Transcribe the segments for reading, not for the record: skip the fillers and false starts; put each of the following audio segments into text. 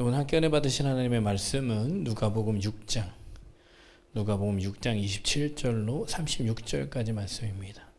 오늘 함께 은혜 받으신 하나님의 말씀은 누가복음 6장 27절로 36절까지 말씀입니다.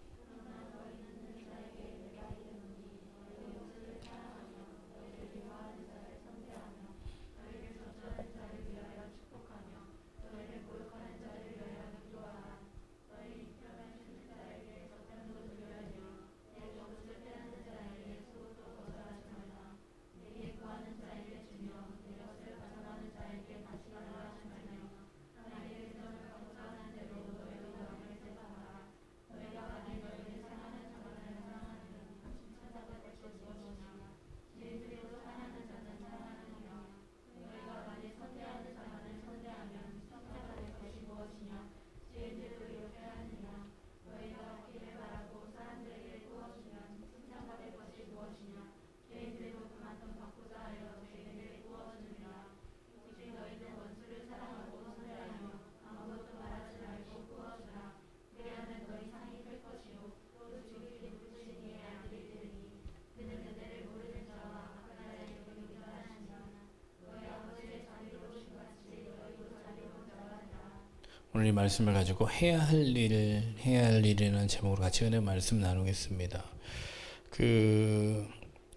오늘 이 말씀을 가지고 해야 할 일이라는 제목으로 같이 은혜 말씀 나누겠습니다.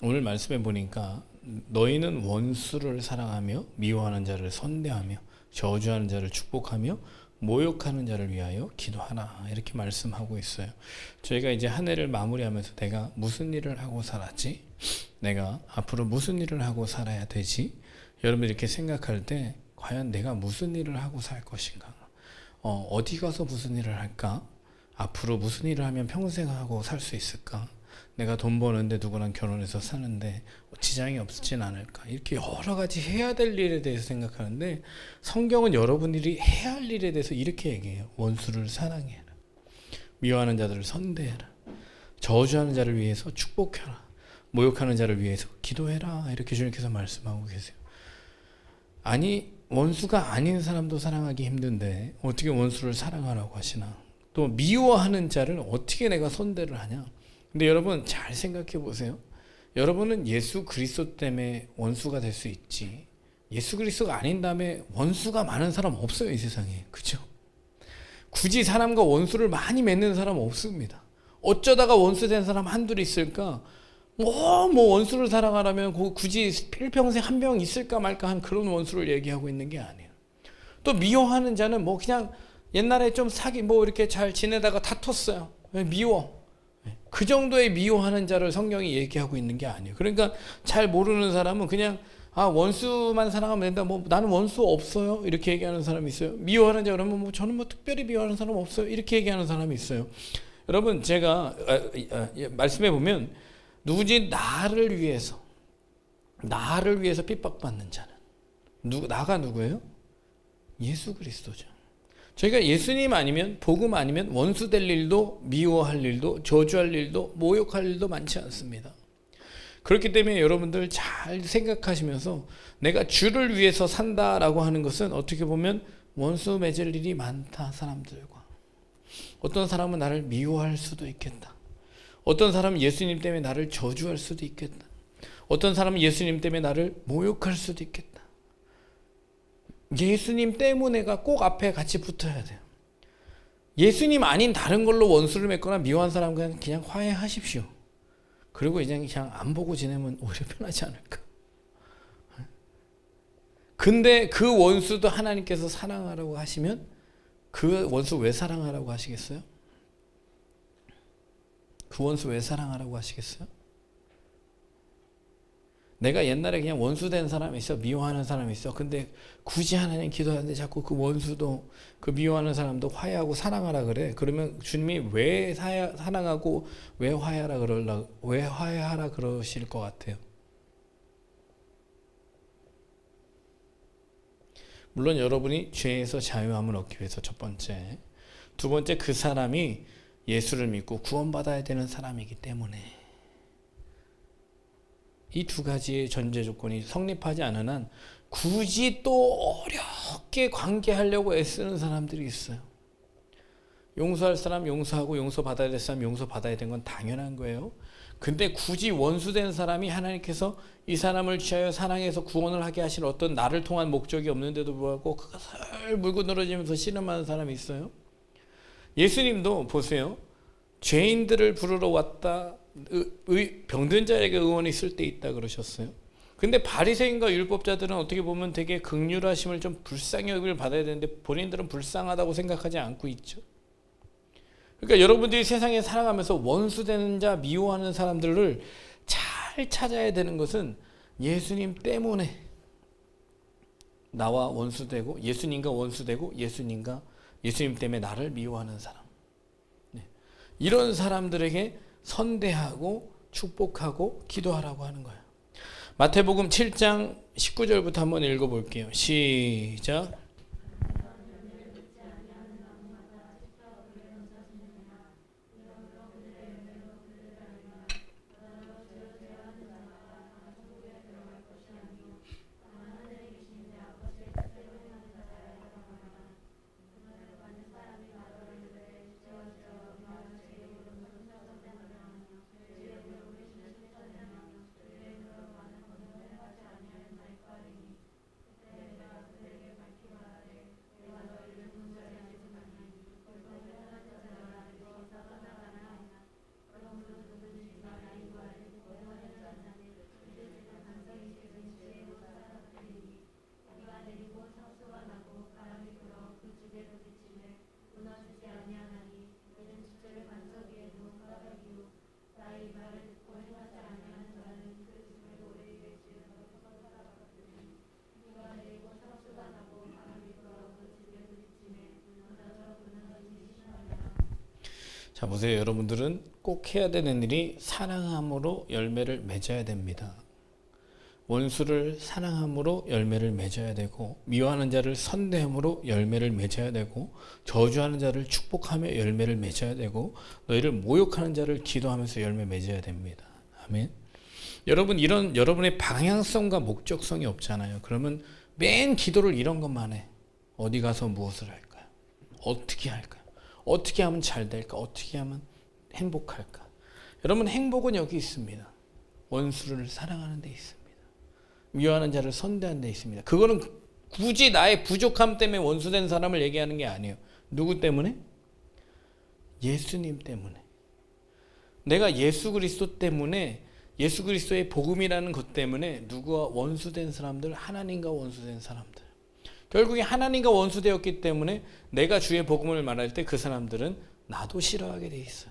오늘 말씀에 보니까 너희는 원수를 사랑하며 미워하는 자를 선대하며 저주하는 자를 축복하며 모욕하는 자를 위하여 기도하라, 이렇게 말씀하고 있어요. 저희가 이제 한 해를 마무리하면서 내가 무슨 일을 하고 살았지? 내가 앞으로 무슨 일을 하고 살아야 되지? 여러분 이렇게 생각할 때 과연 내가 무슨 일을 하고 살 것인가? 어디 가서 무슨 일을 할까? 앞으로 무슨 일을 하면 평생 하고 살 수 있을까? 내가 돈 버는데 누구랑 결혼해서 사는데 지장이 없진 않을까? 이렇게 여러 가지 해야 될 일에 대해서 생각하는데 성경은 여러분들이 해야 할 일에 대해서 이렇게 얘기해요. 원수를 사랑해라. 미워하는 자들을 선대해라. 저주하는 자를 위해서 축복해라. 모욕하는 자를 위해서 기도해라. 이렇게 주님께서 말씀하고 계세요. 아니, 원수가 아닌 사람도 사랑하기 힘든데 어떻게 원수를 사랑하라고 하시나? 또 미워하는 자를 어떻게 내가 선대를 하냐? 근데 여러분 잘 생각해 보세요. 여러분은 예수 그리스도 때문에 원수가 될 수 있지, 예수 그리스도가 아닌 다음에 원수가 많은 사람 없어요, 이 세상에. 그죠? 굳이 사람과 원수를 많이 맺는 사람 없습니다. 어쩌다가 원수 된 사람 한둘 있을까? 원수를 사랑하라면 굳이 일평생 한 명 있을까 말까 한 그런 원수를 얘기하고 있는 게 아니에요. 또 미워하는 자는 그냥 옛날에 좀 이렇게 잘 지내다가 다퉜어요. 미워. 그 정도의 미워하는 자를 성경이 얘기하고 있는 게 아니에요. 그러니까 잘 모르는 사람은 그냥 원수만 사랑하면 된다. 나는 원수 없어요. 이렇게 얘기하는 사람이 있어요. 미워하는 자 그러면 저는 특별히 미워하는 사람 없어요. 이렇게 얘기하는 사람이 있어요. 여러분 제가 말씀해 보면 누구지 나를 위해서 핍박받는 자는 나가 누구예요? 예수 그리스도죠. 저희가 예수님 아니면 복음 아니면 원수 될 일도 미워할 일도 저주할 일도 모욕할 일도 많지 않습니다. 그렇기 때문에 여러분들 잘 생각하시면서 내가 주를 위해서 산다라고 하는 것은 어떻게 보면 원수 맺을 일이 많다. 사람들과 어떤 사람은 나를 미워할 수도 있겠다. 어떤 사람은 예수님 때문에 나를 저주할 수도 있겠다. 어떤 사람은 예수님 때문에 나를 모욕할 수도 있겠다. 예수님 때문에가 꼭 앞에 같이 붙어야 돼요. 예수님 아닌 다른 걸로 원수를 맺거나 미워한 사람과 그냥 화해하십시오. 그리고 그냥 안 보고 지내면 오히려 편하지 않을까. 근데 그 원수도 하나님께서 사랑하라고 하시면 그 원수 왜 사랑하라고 하시겠어요? 그 원수 왜 사랑하라고 하시겠어요? 내가 옛날에 그냥 원수된 사람이 있어, 미워하는 사람이 있어. 근데 굳이 하나님 기도하는데 자꾸 그 원수도 그 미워하는 사람도 화해하고 사랑하라 그래. 그러면 주님이 왜 사랑하고 왜 화해하라 그러실 것 같아요? 물론 여러분이 죄에서 자유함을 얻기 위해서 첫 번째, 두 번째 그 사람이 예수를 믿고 구원받아야 되는 사람이기 때문에 이 두 가지의 전제 조건이 성립하지 않은 한 굳이 또 어렵게 관계하려고 애쓰는 사람들이 있어요. 용서할 사람 용서하고 용서받아야 될 사람 용서받아야 되는 건 당연한 거예요. 근데 굳이 원수된 사람이 하나님께서 이 사람을 취하여 사랑해서 구원을 하게 하신 어떤 나를 통한 목적이 없는데도 불구하고 그것을 물고 늘어지면서 씨름하는 사람이 있어요. 예수님도 보세요. 죄인들을 부르러 왔다. 병든 자에게 의원이 있을 때 있다 그러셨어요. 근데 바리새인과 율법자들은 어떻게 보면 되게 긍휼하심을 좀 불쌍히 여김을 받아야 되는데 본인들은 불쌍하다고 생각하지 않고 있죠. 그러니까 여러분들이 세상에 살아가면서 원수되는 자, 미워하는 사람들을 잘 찾아야 되는 것은 예수님 때문에 나와 원수되고 예수님과 원수되고 예수님 때문에 나를 미워하는 사람, 이런 사람들에게 선대하고 축복하고 기도하라고 하는 거예요. 마태복음 7장 19절부터 한번 읽어볼게요. 시작. 자, 보세요. 여러분들은 꼭 해야 되는 일이 사랑함으로 열매를 맺어야 됩니다. 원수를 사랑함으로 열매를 맺어야 되고, 미워하는 자를 선대함으로 열매를 맺어야 되고, 저주하는 자를 축복하며 열매를 맺어야 되고, 너희를 모욕하는 자를 기도하면서 열매 맺어야 됩니다. 아멘. 여러분, 이런 여러분의 방향성과 목적성이 없잖아요. 그러면 맨 기도를 이런 것만 해. 어디 가서 무엇을 할까요? 어떻게 할까요? 어떻게 하면 잘 될까? 어떻게 하면 행복할까? 여러분, 행복은 여기 있습니다. 원수를 사랑하는 데 있습니다. 미워하는 자를 선대하는 데 있습니다. 그거는 굳이 나의 부족함 때문에 원수된 사람을 얘기하는 게 아니에요. 누구 때문에? 예수님 때문에. 내가 예수 그리스도 때문에, 예수 그리스도의 복음이라는 것 때문에 누구와 원수된 사람들, 하나님과 원수된 사람들, 결국에 하나님과 원수되었기 때문에 내가 주의 복음을 말할 때 그 사람들은 나도 싫어하게 돼 있어요.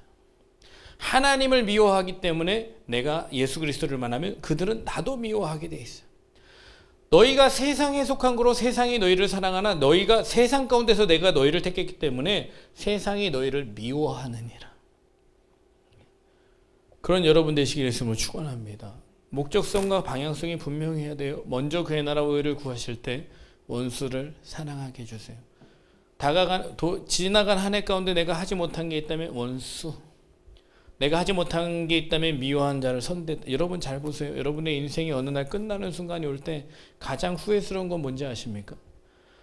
하나님을 미워하기 때문에 내가 예수 그리스도를 만나면 그들은 나도 미워하게 돼 있어요. 너희가 세상에 속한 거로 세상이 너희를 사랑하나 너희가 세상 가운데서 내가 너희를 택했기 때문에 세상이 너희를 미워하느니라. 그런 여러분 되시기를 예수님으로 축원합니다. 목적성과 방향성이 분명해야 돼요. 먼저 그의 나라와 의를 구하실 때 원수를 사랑하게 해주세요. 지나간 한 해 가운데 내가 하지 못한 게 있다면 원수, 내가 하지 못한 게 있다면 미워한 자를 선대. 여러분 잘 보세요. 여러분의 인생이 어느 날 끝나는 순간이 올 때 가장 후회스러운 건 뭔지 아십니까?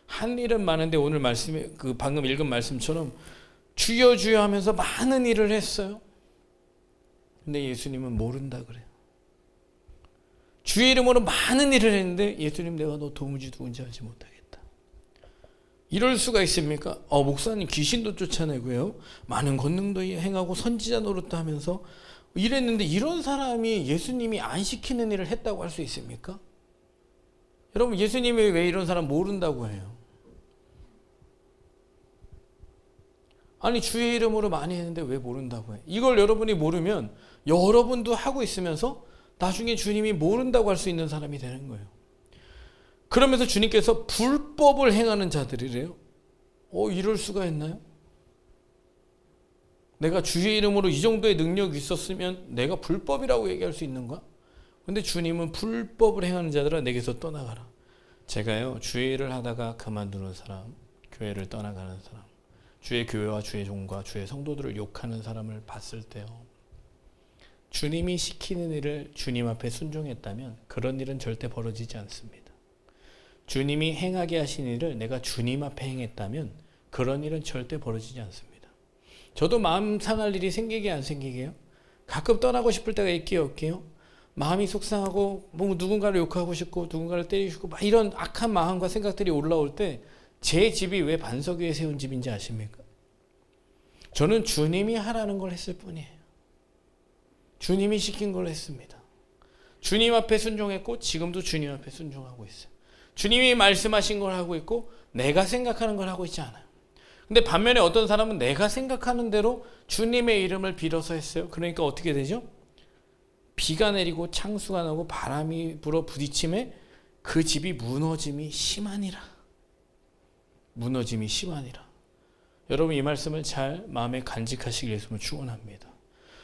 한 일은 많은데 오늘 말씀에 방금 읽은 말씀처럼 주여 주여 하면서 많은 일을 했어요. 근데 예수님은 모른다 그래요. 주의 이름으로 많은 일을 했는데 예수님, 내가 너 도무지 누군지 알지 못하겠다. 이럴 수가 있습니까? 목사님 귀신도 쫓아내고요, 많은 권능도 행하고 선지자 노릇도 하면서 이랬는데 이런 사람이 예수님이 안 시키는 일을 했다고 할 수 있습니까? 여러분, 예수님이 왜 이런 사람 모른다고 해요? 아니, 주의 이름으로 많이 했는데 왜 모른다고 해? 이걸 여러분이 모르면 여러분도 하고 있으면서 나중에 주님이 모른다고 할 수 있는 사람이 되는 거예요. 그러면서 주님께서 불법을 행하는 자들이래요. 이럴 수가 있나요? 내가 주의 이름으로 이 정도의 능력이 있었으면 내가 불법이라고 얘기할 수 있는가? 근데 주님은 불법을 행하는 자들아 내게서 떠나가라. 제가요, 주의 일을 하다가 그만두는 사람, 교회를 떠나가는 사람, 주의 교회와 주의 종과 주의 성도들을 욕하는 사람을 봤을 때요, 주님이 시키는 일을 주님 앞에 순종했다면 그런 일은 절대 벌어지지 않습니다. 주님이 행하게 하신 일을 내가 주님 앞에 행했다면 그런 일은 절대 벌어지지 않습니다. 저도 마음 상할 일이 생기게 안 생기게요? 가끔 떠나고 싶을 때가 있게요, 없게요? 마음이 속상하고 뭐 누군가를 욕하고 싶고 누군가를 때리고 싶고 막 이런 악한 마음과 생각들이 올라올 때 제 집이 왜 반석 위에 세운 집인지 아십니까? 저는 주님이 하라는 걸 했을 뿐이에요. 주님이 시킨 걸 했습니다. 주님 앞에 순종했고 지금도 주님 앞에 순종하고 있어요. 주님이 말씀하신 걸 하고 있고 내가 생각하는 걸 하고 있지 않아요. 근데 반면에 어떤 사람은 내가 생각하는 대로 주님의 이름을 빌어서 했어요. 그러니까 어떻게 되죠? 비가 내리고 창수가 나고 바람이 불어 부딪힘에 그 집이 무너짐이 심하니라. 무너짐이 심하니라. 여러분 이 말씀을 잘 마음에 간직하시길 예수님을 축원합니다.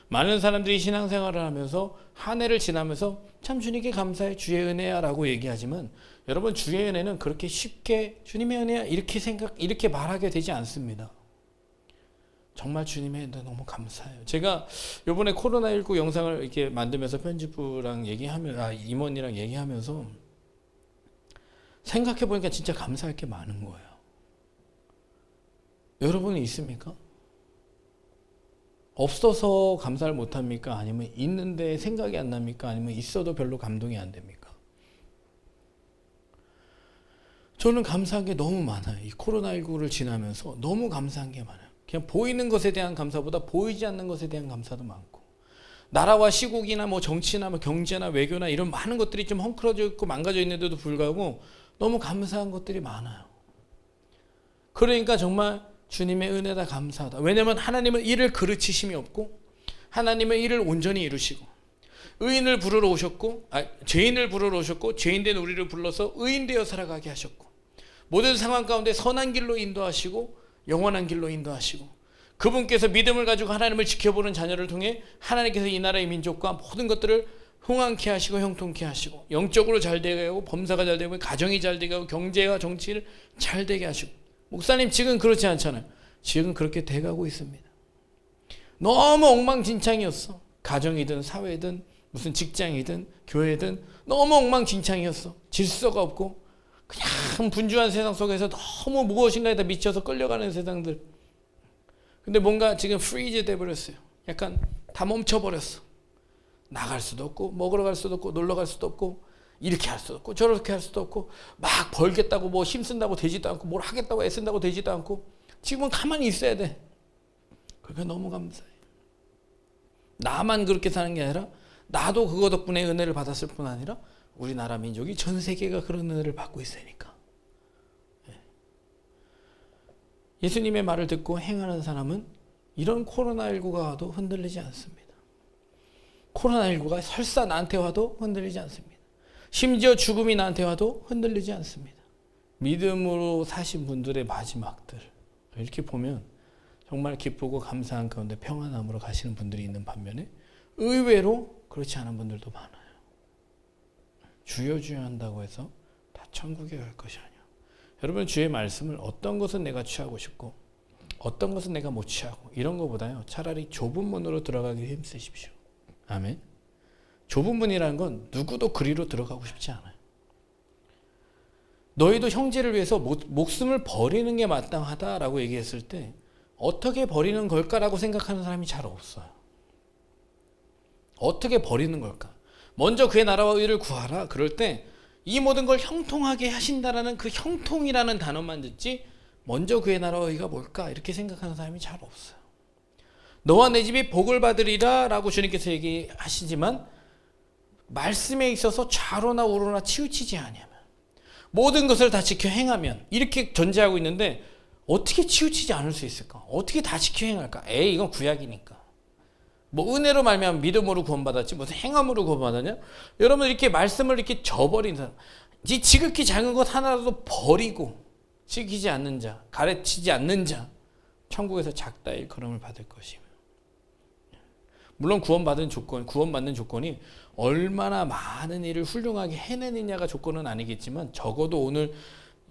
많은 사람들이 신앙생활을 하면서 한 해를 지나면서 참 주님께 감사해 주의 은혜야 라고 얘기하지만 여러분 주의 은혜는 그렇게 쉽게 주님의 은혜야 이렇게 말하게 되지 않습니다. 정말 주님의 은혜 너무 감사해요. 제가 이번에 코로나19 영상을 이렇게 만들면서 편집부랑 임원이랑 얘기하면서 생각해 보니까 진짜 감사할 게 많은 거예요. 여러분이 있습니까? 없어서 감사를 못합니까? 아니면 있는데 생각이 안 납니까? 아니면 있어도 별로 감동이 안 됩니까? 저는 감사한 게 너무 많아요. 이 코로나19를 지나면서 너무 감사한 게 많아요. 그냥 보이는 것에 대한 감사보다 보이지 않는 것에 대한 감사도 많고, 나라와 시국이나 뭐 정치나 뭐 경제나 외교나 이런 많은 것들이 좀 헝클어져 있고 망가져 있는데도 불구하고 너무 감사한 것들이 많아요. 그러니까 정말 주님의 은혜다 감사하다. 왜냐하면 하나님은 일을 그르치심이 없고 하나님은 일을 온전히 이루시고 의인을 부르러 오셨고 죄인을 부르러 오셨고 죄인된 우리를 불러서 의인 되어 살아가게 하셨고 모든 상황 가운데 선한 길로 인도하시고 영원한 길로 인도하시고 그분께서 믿음을 가지고 하나님을 지켜보는 자녀를 통해 하나님께서 이 나라의 민족과 모든 것들을 흥왕케 하시고 형통케 하시고 영적으로 잘 되게 하고 범사가 잘 되고 가정이 잘 되게 하고 경제와 정치를 잘 되게 하시고. 목사님 지금 그렇지 않잖아요. 지금 그렇게 돼가고 있습니다. 너무 엉망진창이었어. 가정이든 사회든 무슨 직장이든 교회든 너무 엉망진창이었어. 질서가 없고 그냥 분주한 세상 속에서 너무 무엇인가에다 미쳐서 끌려가는 세상들. 근데 뭔가 지금 프리즈 돼버렸어요. 약간 다 멈춰버렸어. 나갈 수도 없고 먹으러 갈 수도 없고 놀러 갈 수도 없고 이렇게 할 수도 없고 저렇게 할 수도 없고 막 벌겠다고 뭐 힘쓴다고 되지도 않고 뭘 하겠다고 애쓴다고 되지도 않고 지금은 가만히 있어야 돼. 그게 너무 감사해. 나만 그렇게 사는 게 아니라 나도 그거 덕분에 은혜를 받았을 뿐 아니라 우리나라 민족이 전 세계가 그런 은혜를 받고 있으니까. 예수님의 말을 듣고 행하는 사람은 이런 코로나19가 와도 흔들리지 않습니다. 코로나19가 설사 나한테 와도 흔들리지 않습니다. 심지어 죽음이 나한테 와도 흔들리지 않습니다. 믿음으로 사신 분들의 마지막들 이렇게 보면 정말 기쁘고 감사한 가운데 평안함으로 가시는 분들이 있는 반면에 의외로 그렇지 않은 분들도 많아요. 주여 주여 한다고 해서 다 천국에 갈 것이 아니야. 여러분 주의 말씀을 어떤 것은 내가 취하고 싶고 어떤 것은 내가 못 취하고 이런 것보다요 차라리 좁은 문으로 들어가기 힘쓰십시오. 아멘. 좁은 문이라는 건 누구도 그리로 들어가고 싶지 않아요. 너희도 형제를 위해서 목숨을 버리는 게 마땅하다라고 얘기했을 때 어떻게 버리는 걸까라고 생각하는 사람이 잘 없어요. 어떻게 버리는 걸까? 먼저 그의 나라와 의를 구하라. 그럴 때 이 모든 걸 형통하게 하신다라는 그 형통이라는 단어만 듣지 먼저 그의 나라와 의가 뭘까? 이렇게 생각하는 사람이 잘 없어요. 너와 내 집이 복을 받으리라 라고 주님께서 얘기하시지만 말씀에 있어서 좌로나 우로나 치우치지 아니하면 모든 것을 다 지켜 행하면 이렇게 전제하고 있는데 어떻게 치우치지 않을 수 있을까? 어떻게 다 지켜 행할까? 이건 구약이니까. 뭐 은혜로 말미암아 믿음으로 구원받았지 무슨 행함으로 구원받았냐? 여러분 이렇게 말씀을 이렇게 저버린 사람, 이 지극히 작은 것 하나라도 버리고 지키지 않는 자, 가르치지 않는 자, 천국에서 작다 일컬음을 받을 것이며. 물론 구원받는 조건이 얼마나 많은 일을 훌륭하게 해내느냐가 조건은 아니겠지만 적어도 오늘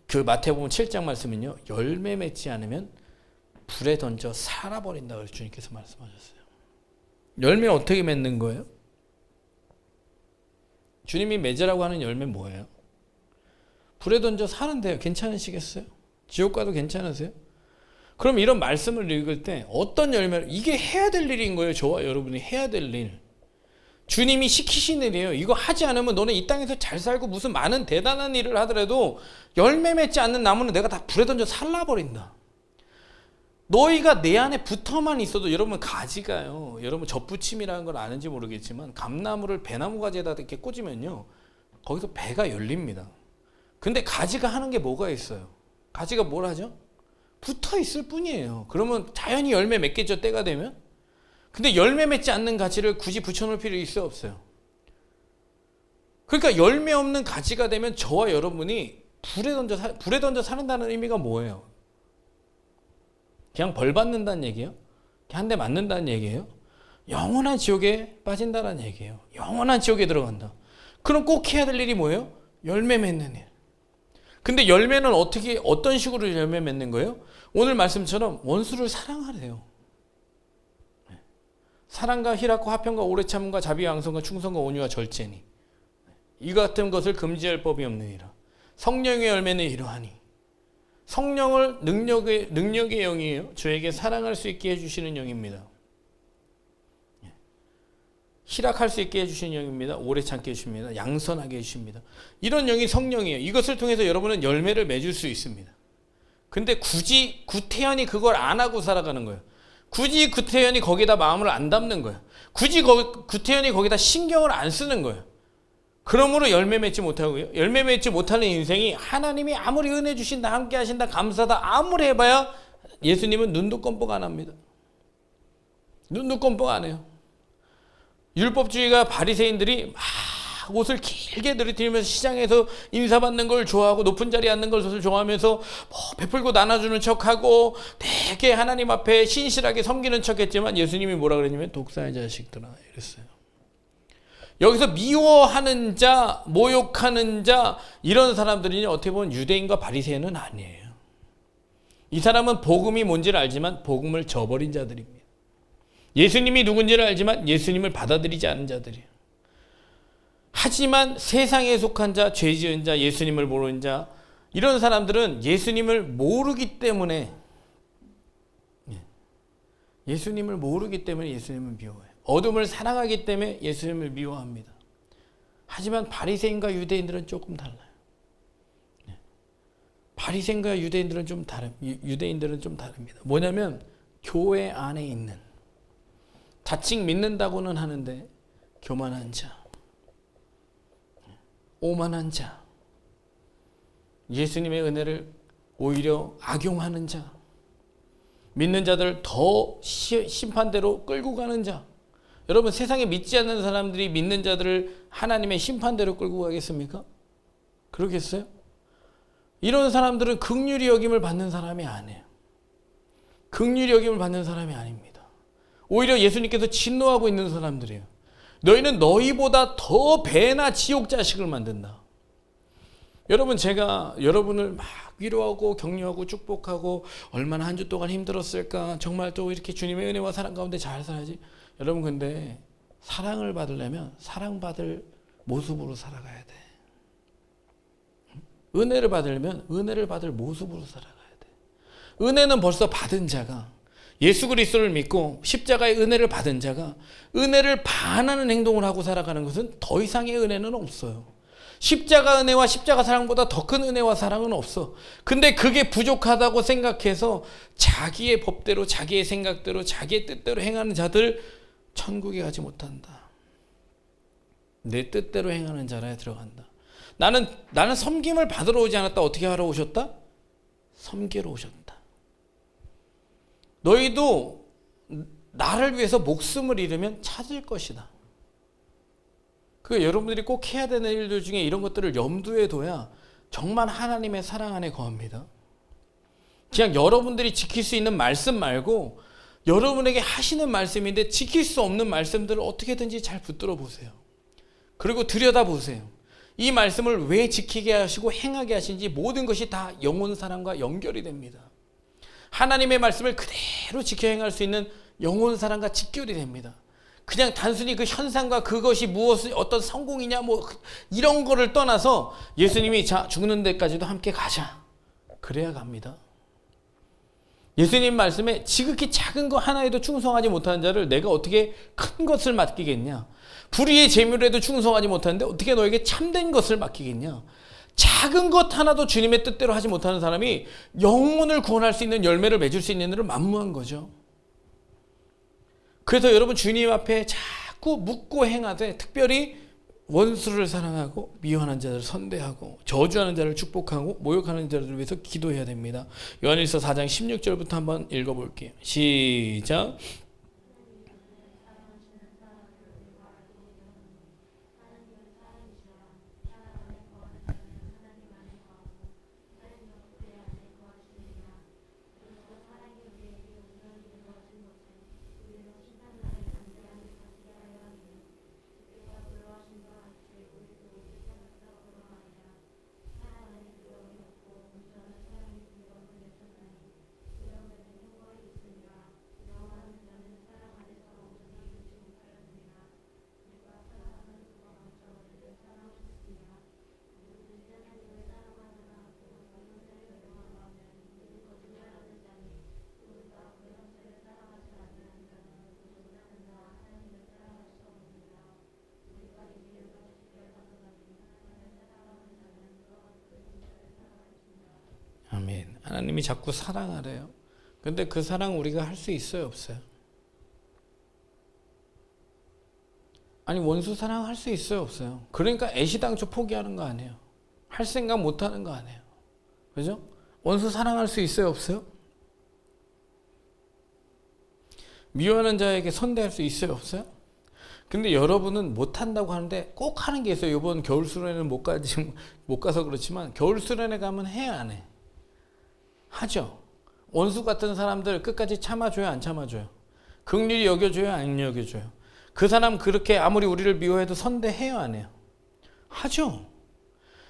그 마태복음 7장 말씀은요 열매 맺지 않으면 불에 던져 살아버린다고 주님께서 말씀하셨어요. 열매 어떻게 맺는 거예요? 주님이 맺으라고 하는 열매 뭐예요? 불에 던져 사는데요. 괜찮으시겠어요? 지옥 가도 괜찮으세요? 그럼 이런 말씀을 읽을 때 어떤 열매를, 이게 해야 될 일인 거예요. 저와 여러분이 해야 될 일. 주님이 시키신 일이에요. 이거 하지 않으면 너는 이 땅에서 잘 살고 무슨 많은 대단한 일을 하더라도 열매 맺지 않는 나무는 내가 다 불에 던져 살라버린다. 너희가 내 안에 붙어만 있어도, 여러분 가지가요, 여러분 젖붙임이라는 걸 아는지 모르겠지만 감나무를 배나무 가지에다 이렇게 꽂으면요 거기서 배가 열립니다. 근데 가지가 하는 게 뭐가 있어요? 가지가 뭘 하죠? 붙어 있을 뿐이에요. 그러면 자연히 열매 맺겠죠, 때가 되면. 근데 열매 맺지 않는 가지를 굳이 붙여놓을 필요 있어요, 없어요? 그러니까 열매 없는 가지가 되면 저와 여러분이 불에 던져 사는다는 의미가 뭐예요? 그냥 벌 받는다는 얘기예요? 그냥 한 대 맞는다는 얘기예요? 영원한 지옥에 빠진다는 얘기예요. 영원한 지옥에 들어간다. 그럼 꼭 해야 될 일이 뭐예요? 열매 맺는 일. 근데 열매는 어떤 식으로 열매 맺는 거예요? 오늘 말씀처럼 원수를 사랑하래요. 사랑과 희락과 화평과 오래 참음과 자비와 양선과 충성과 온유와 절제니 이 같은 것을 금지할 법이 없느니라. 성령의 열매는 이러하니. 성령을 능력의 영이에요. 저에게 사랑할 수 있게 해주시는 영입니다. 희락할 수 있게 해주시는 영입니다. 오래 참게 해주십니다. 양선하게 해주십니다. 이런 영이 성령이에요. 이것을 통해서 여러분은 열매를 맺을 수 있습니다. 근데 굳이 구태연이 그걸 안 하고 살아가는 거예요. 굳이 구태연이 거기다 마음을 안 담는 거예요. 굳이 구태연이 거기다 신경을 안 쓰는 거예요. 그러므로 열매 맺지 못하고요. 열매 맺지 못하는 인생이, 하나님이 아무리 은혜 주신다, 함께 하신다, 감사다 아무리 해봐야 예수님은 눈도 껌뻑 안 합니다. 눈도 껌뻑 안 해요. 율법주의가 바리새인들이 막 옷을 길게 들이밀면서 시장에서 인사받는 걸 좋아하고 높은 자리에 앉는 것을 좋아하면서 뭐 베풀고 나눠주는 척하고 되게 하나님 앞에 신실하게 섬기는 척했지만 예수님이 뭐라 그랬냐면 독사의 자식들아 이랬어요. 여기서 미워하는 자, 모욕하는 자, 이런 사람들이 어떻게 보면 유대인과 바리새인은 아니에요. 이 사람은 복음이 뭔지를 알지만 복음을 저버린 자들입니다. 예수님이 누군지를 알지만 예수님을 받아들이지 않은 자들이에요. 하지만 세상에 속한 자, 죄 지은 자, 예수님을 모르는 자, 이런 사람들은 예수님을 모르기 때문에 예수님을 미워해요. 어둠을 사랑하기 때문에 예수님을 미워합니다. 하지만 바리새인과 유대인들은 조금 달라요. 바리새인과 유대인들은 좀 다릅니다. 뭐냐면 교회 안에 있는, 자칭 믿는다고는 하는데 교만한 자, 오만한 자, 예수님의 은혜를 오히려 악용하는 자, 믿는 자들을 더 심판대로 끌고 가는 자. 여러분, 세상에 믿지 않는 사람들이 믿는 자들을 하나님의 심판대로 끌고 가겠습니까? 그러겠어요? 이런 사람들은 긍휼히 여김을 받는 사람이 아니에요. 긍휼히 여김을 받는 사람이 아닙니다. 오히려 예수님께서 진노하고 있는 사람들이에요. 너희는 너희보다 더 배나 지옥 자식을 만든다. 여러분, 제가 여러분을 막 위로하고 격려하고 축복하고 얼마나 한 주 동안 힘들었을까, 정말 또 이렇게 주님의 은혜와 사랑 가운데 잘 살아야지. 여러분, 근데 사랑을 받으려면 사랑받을 모습으로 살아가야 돼. 은혜를 받으려면 은혜를 받을 모습으로 살아가야 돼. 은혜는 벌써 받은 자가, 예수 그리스도를 믿고 십자가의 은혜를 받은 자가 은혜를 반하는 행동을 하고 살아가는 것은 더 이상의 은혜는 없어요. 십자가 은혜와 십자가 사랑보다 더 큰 은혜와 사랑은 없어. 근데 그게 부족하다고 생각해서 자기의 법대로, 자기의 생각대로, 자기의 뜻대로 행하는 자들 천국에 가지 못한다. 내 뜻대로 행하는 자라에 들어간다. 나는 섬김을 받으러 오지 않았다. 어떻게 하러 오셨다? 섬기러 오셨다. 너희도 나를 위해서 목숨을 잃으면 찾을 것이다. 여러분들이 꼭 해야 되는 일들 중에 이런 것들을 염두에 둬야 정말 하나님의 사랑 안에 거합니다. 그냥 여러분들이 지킬 수 있는 말씀 말고 여러분에게 하시는 말씀인데 지킬 수 없는 말씀들을 어떻게든지 잘 붙들어 보세요. 그리고 들여다보세요. 이 말씀을 왜 지키게 하시고 행하게 하신지 모든 것이 다 영혼 사랑과 연결이 됩니다. 하나님의 말씀을 그대로 지켜 행할 수 있는 영혼 사랑과 직결이 됩니다. 그냥 단순히 그 현상과 그것이 어떤 성공이냐 이런 거를 떠나서 예수님이 자 죽는 데까지도 함께 가자. 그래야 갑니다. 예수님 말씀에 지극히 작은 거 하나에도 충성하지 못하는 자를 내가 어떻게 큰 것을 맡기겠냐. 불의의 재물에도 충성하지 못하는데 어떻게 너에게 참된 것을 맡기겠냐. 작은 것 하나도 주님의 뜻대로 하지 못하는 사람이 영혼을 구원할 수 있는 열매를 맺을 수 있는 일을 만무한 거죠. 그래서 여러분 주님 앞에 자꾸 묻고 행하되 특별히 원수를 사랑하고 미워하는 자를 선대하고 저주하는 자를 축복하고 모욕하는 자를 위해서 기도해야 됩니다. 요한일서 4장 16절부터 한번 읽어볼게요. 시작. 아멘. 하나님이 자꾸 사랑하래요. 근데 그 사랑 우리가 할 수 있어요, 없어요? 아니 원수 사랑할 수 있어요, 없어요? 그러니까 애시당초 포기하는 거 아니에요. 할 생각 못 하는 거 아니에요. 그죠? 원수 사랑할 수 있어요, 없어요? 미워하는 자에게 선대할 수 있어요, 없어요? 근데 여러분은 못 한다고 하는데 꼭 하는 게 있어요. 이번 겨울 수련회는 못 가서 그렇지만 겨울 수련회 가면 해, 안 해? 하죠. 원수 같은 사람들 끝까지 참아줘요, 안 참아줘요? 긍휼히 여겨줘요, 안 여겨줘요? 그 사람 그렇게 아무리 우리를 미워해도 선대해요, 안 해요? 하죠.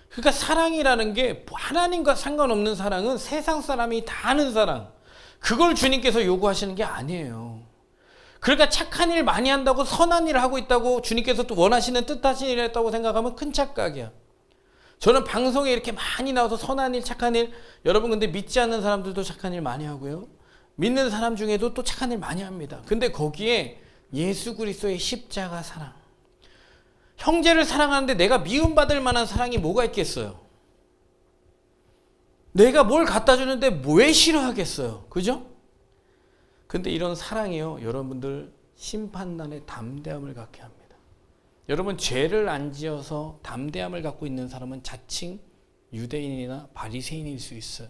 그러니까 사랑이라는 게 하나님과 상관없는 사랑은 세상 사람이 다 아는 사랑. 그걸 주님께서 요구하시는 게 아니에요. 그러니까 착한 일 많이 한다고 선한 일을 하고 있다고 주님께서 또 원하시는 뜻하신 일을 했다고 생각하면 큰 착각이야. 저는 방송에 이렇게 많이 나와서 선한 일, 착한 일, 여러분 근데 믿지 않는 사람들도 착한 일 많이 하고요. 믿는 사람 중에도 또 착한 일 많이 합니다. 근데 거기에 예수 그리스도의 십자가 사랑, 형제를 사랑하는데 내가 미움받을 만한 사랑이 뭐가 있겠어요? 내가 뭘 갖다 주는데 왜 싫어하겠어요? 그죠? 근데 이런 사랑이요, 여러분들 심판단의 담대함을 갖게 합니다. 여러분 죄를 안 지어서 담대함을 갖고 있는 사람은 자칭 유대인이나 바리새인일 수 있어요.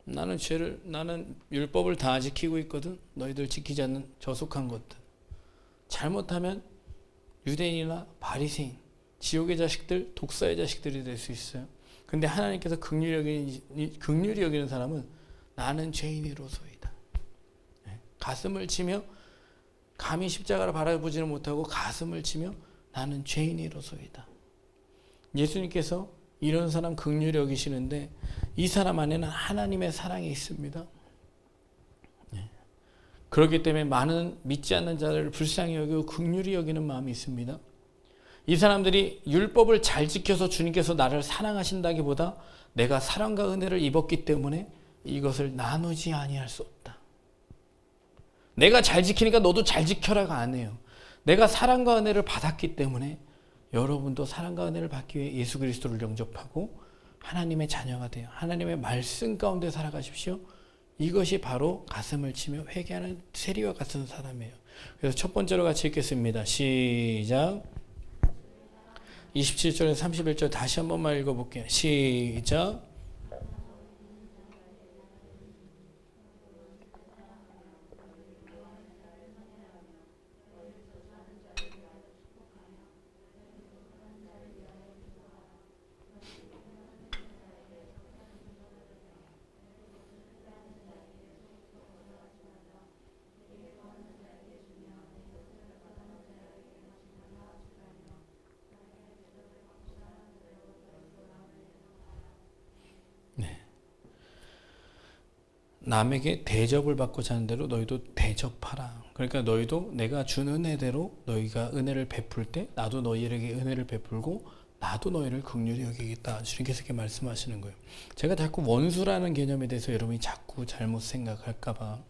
나는 율법을 다 지키고 있거든. 너희들 지키지 않는 저속한 것들. 잘못하면 유대인이나 바리새인, 지옥의 자식들, 독사의 자식들이 될 수 있어요. 근데 하나님께서 긍휼히 여기는 사람은 나는 죄인으로소이다. 가슴을 치며 감히 십자가를 바라보지는 못하고 가슴을 치며 나는 죄인이로소이다. 예수님께서 이런 사람 긍휼히 여기시는데 이 사람 안에는 하나님의 사랑이 있습니다. 그렇기 때문에 많은 믿지 않는 자를 불쌍히 여기고 긍휼히 여기는 마음이 있습니다. 이 사람들이 율법을 잘 지켜서 주님께서 나를 사랑하신다기보다 내가 사랑과 은혜를 입었기 때문에 이것을 나누지 아니할 수 없다. 내가 잘 지키니까 너도 잘 지켜라가 아니에요. 내가 사랑과 은혜를 받았기 때문에 여러분도 사랑과 은혜를 받기 위해 예수 그리스도를 영접하고 하나님의 자녀가 돼요. 하나님의 말씀 가운데 살아가십시오. 이것이 바로 가슴을 치며 회개하는 세리와 같은 사람이에요. 그래서 첫 번째로 같이 읽겠습니다. 시작. 27절에서 31절 다시 한 번만 읽어볼게요. 시작. 남에게 대접을 받고 자는 대로 너희도 대접하라. 그러니까 너희도 내가 준 은혜대로 너희가 은혜를 베풀 때 나도 너희에게 은혜를 베풀고 나도 너희를 긍휼히 여기겠다. 주님께서 이렇게 말씀하시는 거예요. 제가 자꾸 원수라는 개념에 대해서 여러분이 자꾸 잘못 생각할까 봐.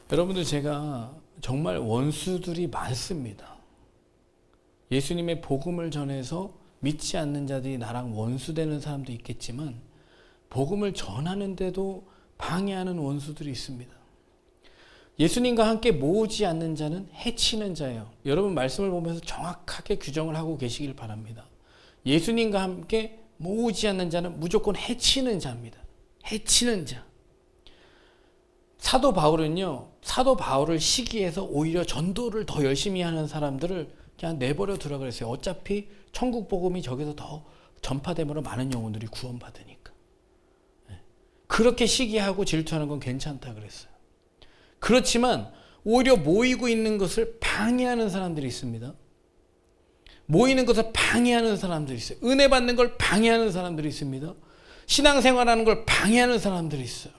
여러분들, 제가 정말 원수들이 많습니다. 예수님의 복음을 전해서 믿지 않는 자들이 나랑 원수되는 사람도 있겠지만 복음을 전하는데도 방해하는 원수들이 있습니다. 예수님과 함께 모으지 않는 자는 해치는 자예요. 여러분, 말씀을 보면서 정확하게 규정을 하고 계시길 바랍니다. 예수님과 함께 모으지 않는 자는 무조건 해치는 자입니다. 해치는 자. 사도 바울은요, 사도 바울을 시기해서 오히려 전도를 더 열심히 하는 사람들을 그냥 내버려 두라 그랬어요. 어차피 천국 복음이 저기서 더 전파됨으로 많은 영혼들이 구원받으니까. 그렇게 시기하고 질투하는 건 괜찮다 그랬어요. 그렇지만 오히려 모이고 있는 것을 방해하는 사람들이 있습니다. 모이는 것을 방해하는 사람들이 있어요. 은혜 받는 걸 방해하는 사람들이 있습니다. 신앙생활하는 걸 방해하는 사람들이 있어요.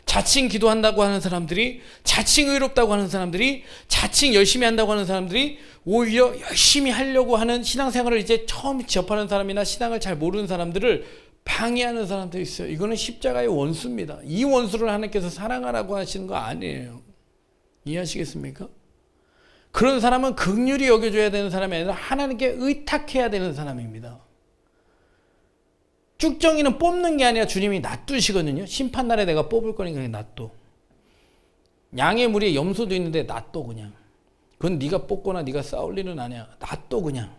자칭 기도한다고 하는 사람들이, 자칭 의롭다고 하는 사람들이, 자칭 열심히 한다고 하는 사람들이 오히려 열심히 하려고 하는 신앙생활을 이제 처음 접하는 사람이나 신앙을 잘 모르는 사람들을 방해하는 사람들이 있어요. 이거는 십자가의 원수입니다. 이 원수를 하나님께서 사랑하라고 하시는 거 아니에요. 이해하시겠습니까? 그런 사람은 긍휼히 여겨줘야 되는 사람이 아니라 하나님께 의탁해야 되는 사람입니다. 쭉정이는 뽑는 게 아니라 주님이 놔두시거든요. 심판날에 내가 뽑을 거니까 그냥 놔둬. 양의 무리에 염소도 있는데 놔둬 그냥. 그건 네가 뽑거나 네가 싸울 일은 아니야. 놔둬 그냥.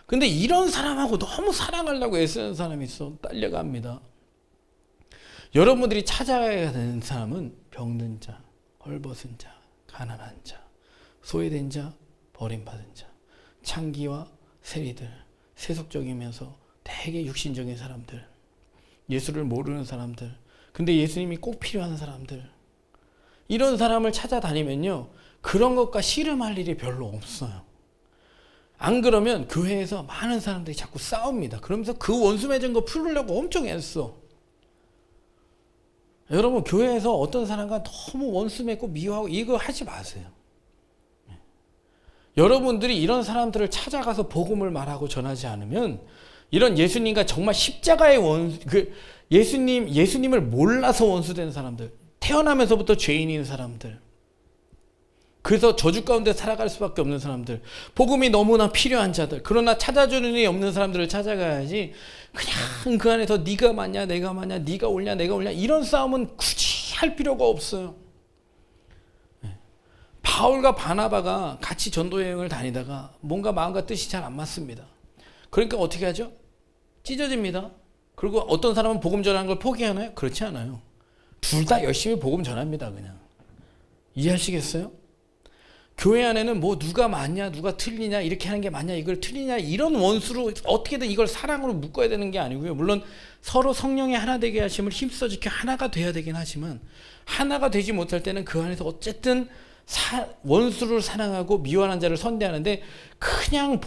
근데 이런 사람하고 너무 사랑하려고 애쓰는 사람이 있어. 딸려갑니다. 여러분들이 찾아가야 되는 사람은 병든 자, 헐벗은 자, 가난한 자, 소외된 자, 버림받은 자, 창기와 세리들, 세속적이면서 되게 육신적인 사람들, 예수를 모르는 사람들, 근데 예수님이 꼭 필요한 사람들, 이런 사람을 찾아다니면요, 그런 것과 씨름할 일이 별로 없어요. 안 그러면 교회에서 많은 사람들이 자꾸 싸웁니다. 그러면서 그 원수 맺은 거 풀으려고 엄청 애써. 여러분, 교회에서 어떤 사람과 너무 원수 맺고 미워하고 이거 하지 마세요. 여러분들이 이런 사람들을 찾아가서 복음을 말하고 전하지 않으면 이런 예수님과 정말 십자가의 예수님을 몰라서 원수된 사람들, 태어나면서부터 죄인인 사람들, 그래서 저주 가운데 살아갈 수밖에 없는 사람들, 복음이 너무나 필요한 자들, 그러나 찾아주는 이 없는 사람들을 찾아가야지 그냥 그 안에서 네가 맞냐 내가 맞냐, 네가 옳냐 내가 옳냐, 이런 싸움은 굳이 할 필요가 없어요. 바울과 바나바가 같이 전도여행을 다니다가 뭔가 마음과 뜻이 잘 안 맞습니다. 그러니까 어떻게 하죠? 찢어집니다. 그리고 어떤 사람은 복음 전하는 걸 포기하나요? 그렇지 않아요. 둘 다 열심히 복음 전합니다. 그냥. 이해하시겠어요? 교회 안에는 뭐 누가 맞냐 누가 틀리냐, 이렇게 하는 게 맞냐 이걸 틀리냐, 이런 원수로 어떻게든 이걸 사랑으로 묶어야 되는 게 아니고요. 물론 서로 성령의 하나 되게 하심을 힘써 지켜 하나가 돼야 되긴 하지만, 하나가 되지 못할 때는 그 안에서 어쨌든 원수를 사랑하고 미워하는 자를 선대하는데, 그냥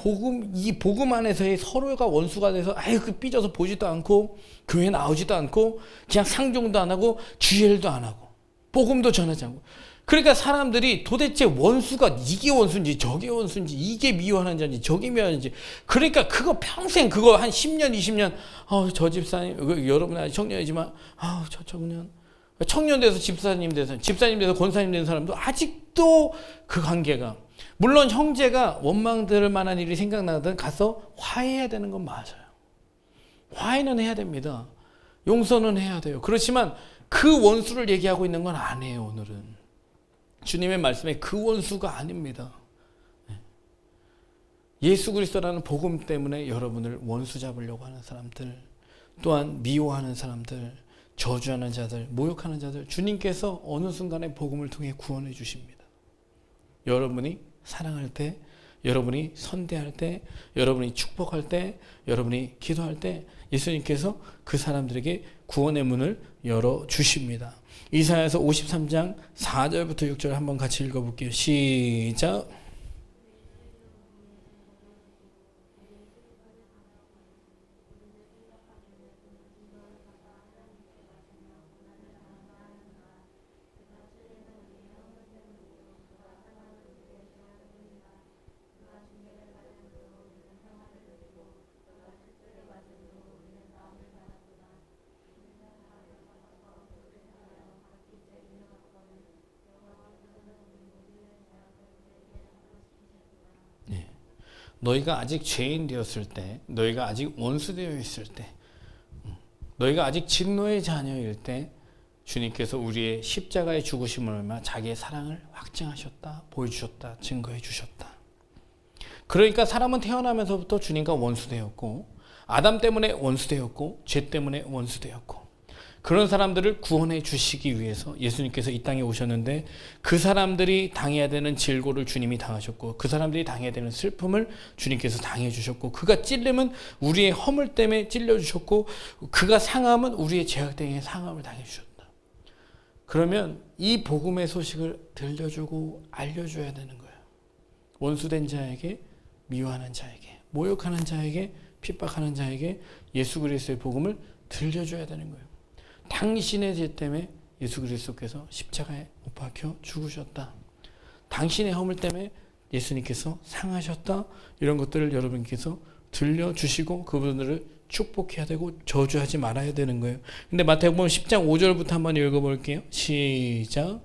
이 복음 안에서의 서로가 원수가 돼서 삐져서 보지도 않고 교회 나오지도 않고 그냥 상종도 안 하고 주일도 안 하고 복음도 전하지 않고, 그러니까 사람들이 도대체 원수가 이게 원수인지 저게 원수인지, 이게 미워하는 자인지 저게 미워하는 자인지, 그러니까 그거 평생 그거 한 10년 20년 저 집사님, 여러분 아직 청년이지만 저 청년 돼서 집사님 돼서 권사님 된 사람도 아직도 그 관계가, 물론 형제가 원망 들을 만한 일이 생각나든 가서 화해해야 되는 건 맞아요. 화해는 해야 됩니다. 용서는 해야 돼요. 그렇지만 그 원수를 얘기하고 있는 건 아니에요. 오늘은 주님의 말씀에 그 원수가 아닙니다. 예수 그리스도라는 복음 때문에 여러분을 원수 잡으려고 하는 사람들, 또한 미워하는 사람들, 저주하는 자들, 모욕하는 자들, 주님께서 어느 순간에 복음을 통해 구원해 주십니다. 여러분이 사랑할 때, 여러분이 선대할 때, 여러분이 축복할 때, 여러분이 기도할 때 예수님께서 그 사람들에게 구원의 문을 열어주십니다. 이사야서 53장 4절부터 6절 한번 같이 읽어볼게요. 시작. 너희가 아직 죄인 되었을 때, 너희가 아직 원수 되어 있을 때, 너희가 아직 진노의 자녀일 때 주님께서 우리의 십자가의 죽으심을 얼마 자기의 사랑을 확증하셨다, 보여주셨다, 증거해 주셨다. 그러니까 사람은 태어나면서부터 주님과 원수되었고, 아담 때문에 원수되었고, 죄 때문에 원수되었고, 그런 사람들을 구원해 주시기 위해서 예수님께서 이 땅에 오셨는데, 그 사람들이 당해야 되는 질고를 주님이 당하셨고, 그 사람들이 당해야 되는 슬픔을 주님께서 당해 주셨고, 그가 찔림은 우리의 허물 때문에 찔려 주셨고, 그가 상함은 우리의 죄악 때문에 상함을 당해 주셨다. 그러면 이 복음의 소식을 들려주고 알려줘야 되는 거예요. 원수된 자에게, 미워하는 자에게, 모욕하는 자에게, 핍박하는 자에게 예수 그리스도의 복음을 들려줘야 되는 거예요. 당신의 죄 때문에 예수 그리스도께서 십자가에 못 박혀 죽으셨다. 당신의 허물 때문에 예수님께서 상하셨다. 이런 것들을 여러분께서 들려주시고 그분들을 축복해야 되고 저주하지 말아야 되는 거예요. 근데 마태복음 10장 5절부터 한번 읽어볼게요. 시작.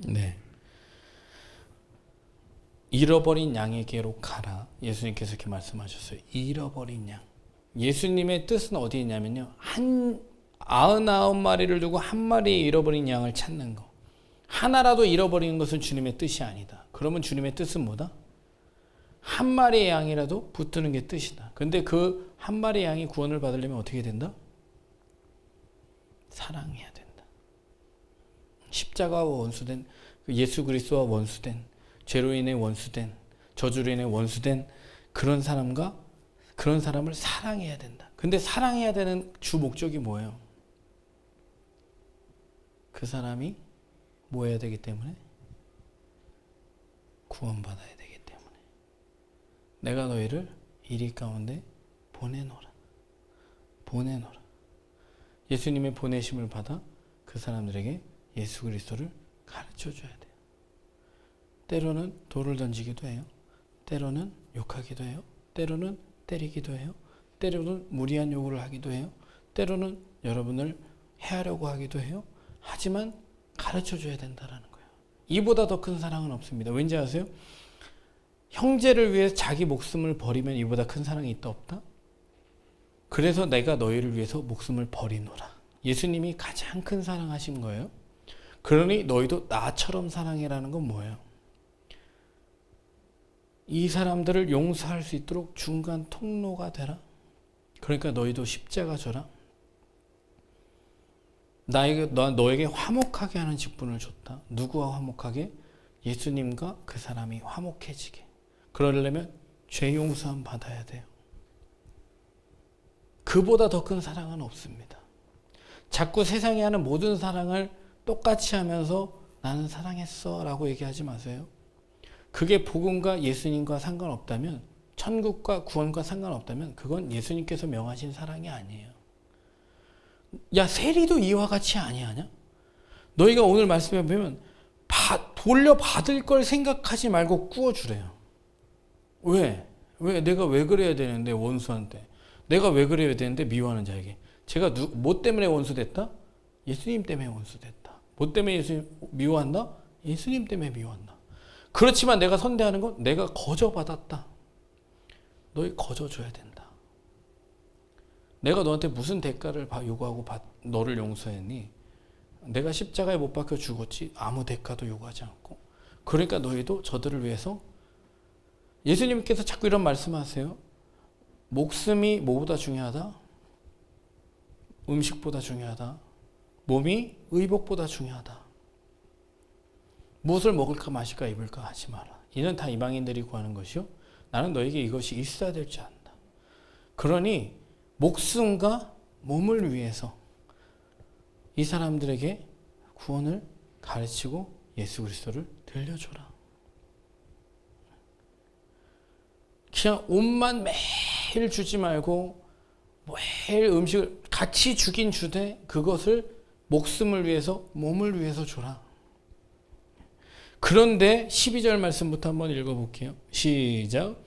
네. 잃어버린 양에게로 가라. 예수님께서 이렇게 말씀하셨어요. 잃어버린 양. 예수님의 뜻은 어디에 있냐면요. 99마리를 두고 한 마리 잃어버린 양을 찾는 거. 하나라도 잃어버리는 것은 주님의 뜻이 아니다. 그러면 주님의 뜻은 뭐다? 한 마리의 양이라도 붙드는 게 뜻이다. 근데 그 한 마리의 양이 구원을 받으려면 어떻게 된다? 사랑해야 된다. 십자가와 원수된, 예수 그리스도와 원수된, 죄로 인해 원수된, 저주로 인해 원수된 그런 사람과 그런 사람을 사랑해야 된다. 근데 사랑해야 되는 주 목적이 뭐예요? 그 사람이 뭐 해야 되기 때문에? 구원받아야 되기 때문에. 내가 너희를 이리 가운데 보내노라. 보내노라. 예수님의 보내심을 받아 그 사람들에게 예수 그리스도를 가르쳐줘야 돼요. 때로는 돌을 던지기도 해요. 때로는 욕하기도 해요. 때로는 때리기도 해요. 때로는 무리한 요구를 하기도 해요. 때로는 여러분을 해하려고 하기도 해요. 하지만 가르쳐줘야 된다라는 거예요. 이보다 더 큰 사랑은 없습니다. 왠지 아세요? 형제를 위해 자기 목숨을 버리면 이보다 큰 사랑이 있다 없다? 그래서 내가 너희를 위해서 목숨을 버리노라. 예수님이 가장 큰 사랑하신 거예요. 그러니 너희도 나처럼 사랑해라는 건 뭐예요? 이 사람들을 용서할 수 있도록 중간 통로가 되라. 그러니까 너희도 십자가 져라. 너에게 화목하게 하는 직분을 줬다. 누구와 화목하게? 예수님과 그 사람이 화목해지게. 그러려면 죄 용서함 받아야 돼요. 그보다 더 큰 사랑은 없습니다. 자꾸 세상이 하는 모든 사랑을 똑같이 하면서 나는 사랑했어 라고 얘기하지 마세요. 그게 복음과 예수님과 상관없다면, 천국과 구원과 상관없다면 그건 예수님께서 명하신 사랑이 아니에요. 야, 세리도 이와 같이 아니하냐? 너희가 오늘 말씀해 보면 돌려받을 걸 생각하지 말고 구워주래요. 왜? 내가 왜 그래야 되는데 원수한테. 내가 왜 그래야 되는데 미워하는 자에게. 제가 뭐 때문에 원수됐다? 예수님 때문에 원수됐다. 뭐 때문에 예수님 미워한다? 예수님 때문에 미워한다. 그렇지만 내가 선대하는 건 내가 거저받았다. 너희 거저줘야 된다. 내가 너한테 무슨 대가를 요구하고 너를 용서했니? 내가 십자가에 못 박혀 죽었지 아무 대가도 요구하지 않고. 그러니까 너희도 저들을 위해서, 예수님께서 자꾸 이런 말씀하세요. 목숨이 뭐보다 중요하다? 음식보다 중요하다. 몸이 의복보다 중요하다. 무엇을 먹을까 마실까 입을까 하지 마라. 이는 다 이방인들이 구하는 것이요 나는 너에게 이것이 있어야 될 줄 안다. 그러니 목숨과 몸을 위해서 이 사람들에게 구원을 가르치고 예수 그리스도를 들려줘라. 그냥 옷만 매일 주지 말고 매일 음식을 같이 주긴 주되 그것을 목숨을 위해서, 몸을 위해서 줘라. 그런데 12절 말씀부터 한번 읽어볼게요. 시작.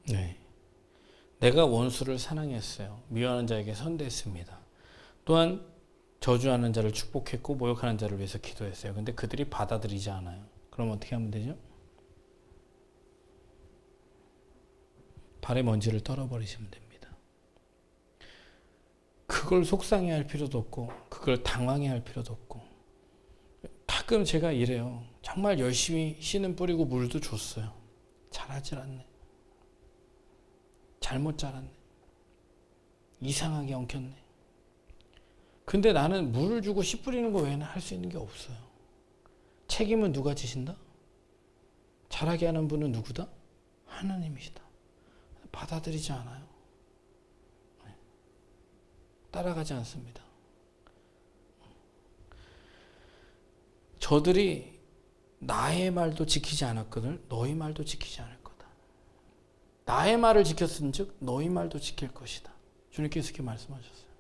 네. 내가 원수를 사랑했어요. 미워하는 자에게 선대했습니다. 또한 저주하는 자를 축복했고 모욕하는 자를 위해서 기도했어요. 근데 그들이 받아들이지 않아요. 그럼 어떻게 하면 되죠? 발에 먼지를 떨어버리시면 됩니다. 그걸 속상해할 필요도 없고 그걸 당황해할 필요도 없고. 가끔 제가 이래요. 정말 열심히 씨는 뿌리고 물도 줬어요. 자라질 않네. 잘못 자랐네. 이상하게 엉켰네. 근데 나는 물을 주고 씨 뿌리는 거 외에는 할 수 있는 게 없어요. 책임은 누가 지신다? 자라게 하는 분은 누구다? 하나님이시다. 받아들이지 않아요. 따라가지 않습니다. 저들이 나의 말도 지키지 않았거든 너희 말도 지키지 않을 거다. 나의 말을 지켰은즉 너희 말도 지킬 것이다. 주님께서 이렇게 말씀하셨어요.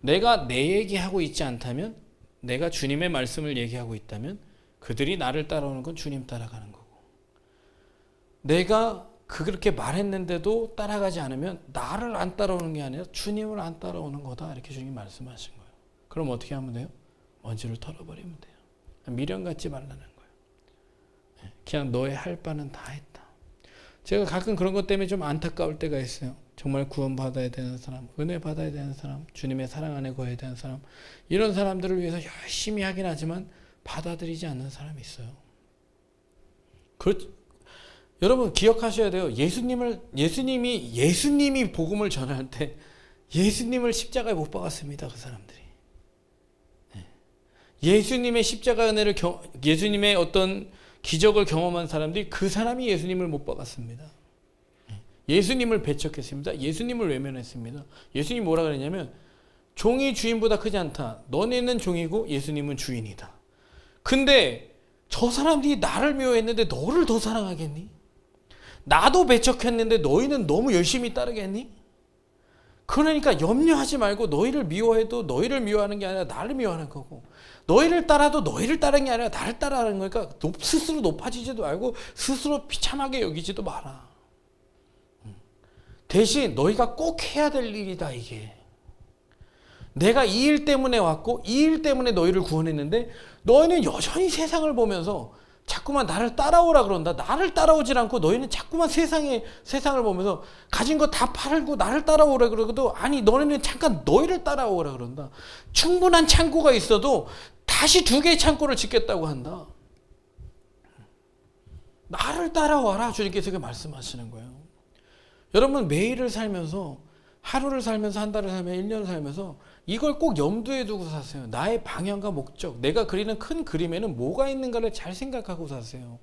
내가 내 얘기하고 있지 않다면, 내가 주님의 말씀을 얘기하고 있다면 그들이 나를 따라오는 건 주님 따라가는 거고, 내가 그렇게 말했는데도 따라가지 않으면 나를 안 따라오는 게 아니라 주님을 안 따라오는 거다. 이렇게 주님이 말씀하신 거예요. 그럼 어떻게 하면 돼요? 먼지를 털어버리면 돼요. 미련 갖지 말라는 거예요. 그냥 너의 할 바는 다 했다. 제가 가끔 그런 것 때문에 좀 안타까울 때가 있어요. 정말 구원받아야 되는 사람, 은혜 받아야 되는 사람, 주님의 사랑 안에 거해야 되는 사람, 이런 사람들을 위해서 열심히 하긴 하지만 받아들이지 않는 사람이 있어요. 여러분 기억하셔야 돼요. 예수님이 복음을 전할 때 예수님을 십자가에 못 박았습니다. 그 사람들이. 예수님의 십자가 은혜를 예수님의 어떤 기적을 경험한 사람들이 그 사람이 예수님을 못 박았습니다. 예수님을 배척했습니다. 예수님을 외면했습니다. 예수님이 뭐라 그랬냐면 종이 주인보다 크지 않다. 너네는 종이고 예수님은 주인이다. 근데 저 사람들이 나를 미워했는데 너를 더 사랑하겠니? 나도 배척했는데 너희는 너무 열심히 따르겠니? 그러니까 염려하지 말고 너희를 미워해도 너희를 미워하는 게 아니라 나를 미워하는 거고, 너희를 따라도 너희를 따르는 게 아니라 나를 따라하는 거니까 스스로 높아지지도 말고 스스로 비참하게 여기지도 마라. 대신 너희가 꼭 해야 될 일이다 이게. 내가 이 일 때문에 왔고 이 일 때문에 너희를 구원했는데 너희는 여전히 세상을 보면서 자꾸만 나를 따라오라 그런다. 나를 따라오질 않고 너희는 자꾸만 세상을 보면서 가진 거 다 팔고 나를 따라오라 그러고도, 아니 너희는 잠깐 너희를 따라오라 그런다. 충분한 창고가 있어도 다시 2개의 창고를 짓겠다고 한다. 나를 따라와라. 주님께서 그렇게 말씀하시는 거예요. 여러분 매일을 살면서, 하루를 살면서, 한 달을 살면서, 1년을 살면서 이걸 꼭 염두에 두고 사세요. 나의 방향과 목적, 내가 그리는 큰 그림에는 뭐가 있는가를 잘 생각하고 사세요.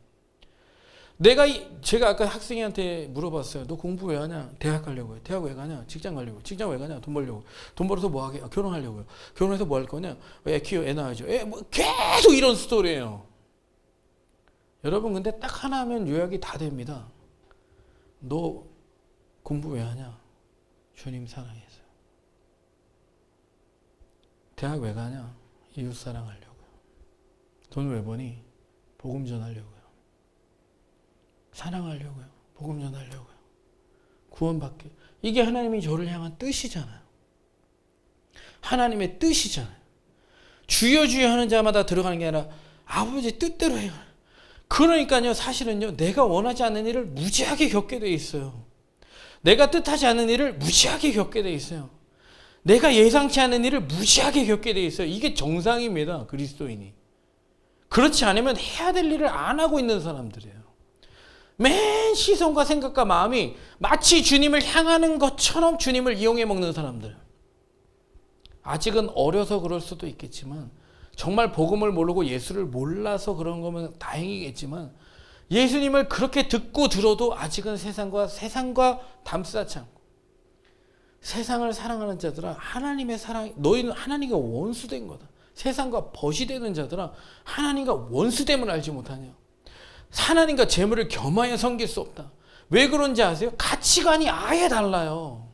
제가 아까 학생한테 물어봤어요. 너 공부 왜 하냐? 대학 가려고 해. 대학 왜 가냐? 직장 가려고. 직장 왜 가냐? 돈 벌려고. 돈 벌어서 뭐 하게? 결혼하려고요. 결혼해서 뭐 할 거냐? 애 키워, 애 낳아야죠. 뭐 계속 이런 스토리예요. 여러분 근데 딱 하나 하면 요약이 다 됩니다. 너 공부 왜 하냐? 주님 사랑해서. 대학 왜 가냐? 이웃 사랑하려고요. 돈 왜 버니? 복음 전하려고요. 사랑하려고요. 복음 전하려고요. 구원받게. 이게 하나님이 저를 향한 뜻이잖아요. 하나님의 뜻이잖아요. 주여 주여 하는 자마다 들어가는 게 아니라 아버지 뜻대로 해요. 그러니까요, 사실은요, 내가 원하지 않는 일을 무지하게 겪게 돼 있어요. 내가 뜻하지 않은 일을 무지하게 겪게 돼 있어요. 내가 예상치 않은 일을 무지하게 겪게 돼 있어요. 이게 정상입니다. 그리스도인이. 그렇지 않으면 해야 될 일을 안 하고 있는 사람들이에요. 맨 시선과 생각과 마음이 마치 주님을 향하는 것처럼 주님을 이용해 먹는 사람들. 아직은 어려서 그럴 수도 있겠지만 정말 복음을 모르고 예수를 몰라서 그런 거면 다행이겠지만 예수님을 그렇게 듣고 들어도 아직은 세상과 담수다치 않고 세상을 사랑하는 자들아 하나님의 사랑 너희는 하나님과 원수된 거다. 세상과 벗이 되는 자들아 하나님과 원수됨을 알지 못하냐. 하나님과 재물을 겸하여 섬길 수 없다. 왜 그런지 아세요? 가치관이 아예 달라요.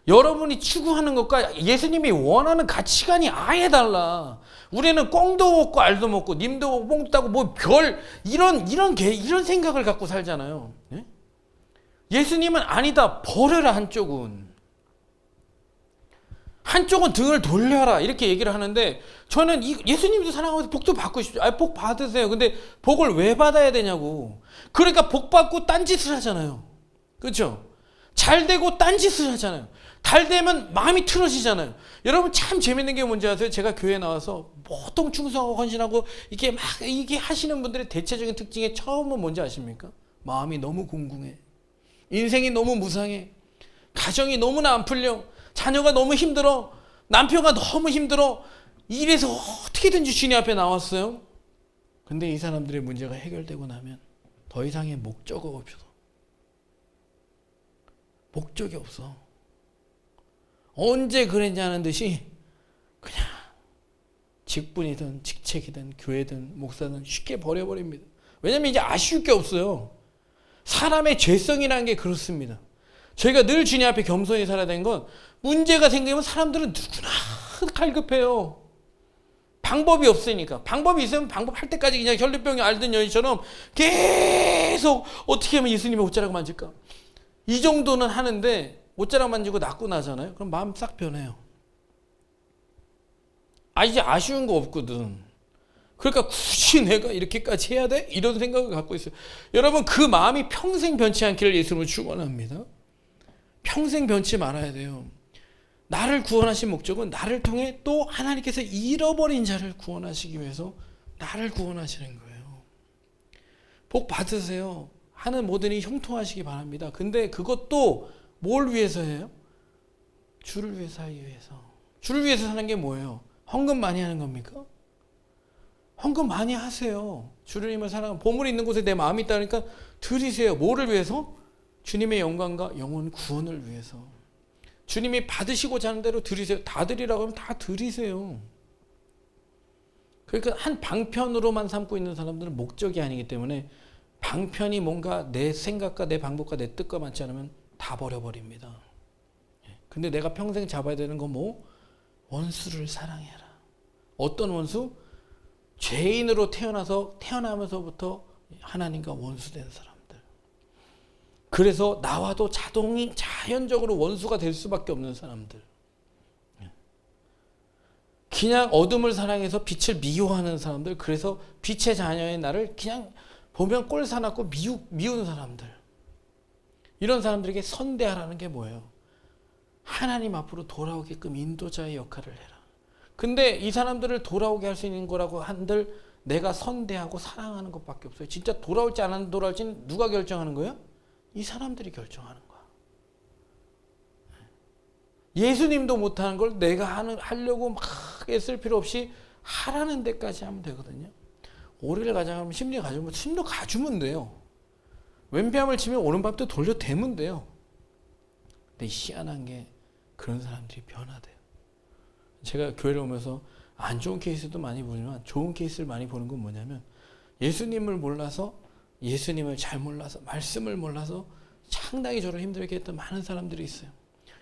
여러분이 추구하는 것과 예수님이 원하는 가치관이 아예 달라. 우리는 꽁도 먹고 알도 먹고 님도 먹고 뽕도 따고 뭐 이런 생각을 갖고 살잖아요. 예? 예수님은 아니다. 버려라 한쪽은. 한쪽은 등을 돌려라 이렇게 얘기를 하는데 저는 예수님도 사랑하면서 복도 받고 싶죠. 복 받으세요. 근데 복을 왜 받아야 되냐고. 그러니까 복 받고 딴짓을 하잖아요. 그렇죠? 잘 되고 딴짓을 하잖아요. 잘 되면 마음이 틀어지잖아요. 여러분 참 재밌는 게 뭔지 아세요? 제가 교회에 나와서 보통 충성하고 헌신하고 이게 하시는 분들의 대체적인 특징의 처음은 뭔지 아십니까? 마음이 너무 궁궁해. 인생이 너무 무상해. 가정이 너무나 안 풀려. 자녀가 너무 힘들어. 남편과 너무 힘들어. 이래서 어떻게든지 주님 앞에 나왔어요. 근데 이 사람들의 문제가 해결되고 나면 더 이상의 목적이 없어. 목적이 없어. 언제 그랬냐는 듯이 그냥 직분이든 직책이든 교회든 목사든 쉽게 버려버립니다. 왜냐면 이제 아쉬울 게 없어요. 사람의 죄성이라는 게 그렇습니다. 저희가 늘 주님 앞에 겸손히 살아야 되는 건 문제가 생기면 사람들은 누구나 갈급해요. 방법이 없으니까. 방법이 있으면 방법할 때까지 그냥 혈류병이 앓던 여인처럼 계속 어떻게 하면 예수님의 옷자락 만질까? 이 정도는 하는데 옷자락 만지고 낫고 나잖아요. 그럼 마음 싹 변해요. 이제 아쉬운 거 없거든. 그러니까 굳이 내가 이렇게까지 해야 돼? 이런 생각을 갖고 있어요. 여러분 그 마음이 평생 변치 않기를 예수님은 축원합니다. 평생 변치 말아야 돼요. 나를 구원하신 목적은 나를 통해 또 하나님께서 잃어버린 자를 구원하시기 위해서 나를 구원하시는 거예요. 복 받으세요. 하는 모든 일이 형통하시기 바랍니다. 근데 그것도 뭘 위해서 해요? 주를 위해서 하기 위해서. 주를 위해서 사는 게 뭐예요? 헌금 많이 하는 겁니까? 헌금 많이 하세요. 주님을 사랑하는 보물이 있는 곳에 내 마음이 있다니까 드리세요. 뭐를 위해서? 주님의 영광과 영혼 구원을 위해서. 주님이 받으시고자 하는 대로 드리세요. 다 드리라고 하면 다 드리세요. 그러니까 한 방편으로만 삼고 있는 사람들은 목적이 아니기 때문에 방편이 뭔가 내 생각과 내 방법과 내 뜻과 맞지 않으면 다 버려버립니다. 근데 내가 평생 잡아야 되는 건 뭐? 원수를 사랑해라. 어떤 원수? 죄인으로 태어나면서부터 하나님과 원수된 사람들. 그래서 나와도 자연적으로 원수가 될 수밖에 없는 사람들. 그냥 어둠을 사랑해서 빛을 미워하는 사람들. 그래서 빛의 자녀의 나를 그냥 보면 꼴 사납고 미운 사람들. 이런 사람들에게 선대하라는 게 뭐예요? 하나님 앞으로 돌아오게끔 인도자의 역할을 해라. 근데 이 사람들을 돌아오게 할 수 있는 거라고 한들 내가 선대하고 사랑하는 것밖에 없어요. 진짜 돌아올지 안 돌아올지는 누가 결정하는 거예요? 이 사람들이 결정하는 거야. 예수님도 못하는 걸 내가 하려고 막 애쓸 필요 없이 하라는 데까지 하면 되거든요. 오리를 가져가면 심리 가주면 돼요. 왼뺨을 치면 오른밥도 돌려대면 돼요. 근데 희한한 게 그런 사람들이 변화돼요. 제가 교회를 오면서 안 좋은 케이스도 많이 보지만 좋은 케이스를 많이 보는 건 뭐냐면 예수님을 몰라서 예수님을 잘 몰라서 말씀을 몰라서 상당히 저를 힘들게 했던 많은 사람들이 있어요.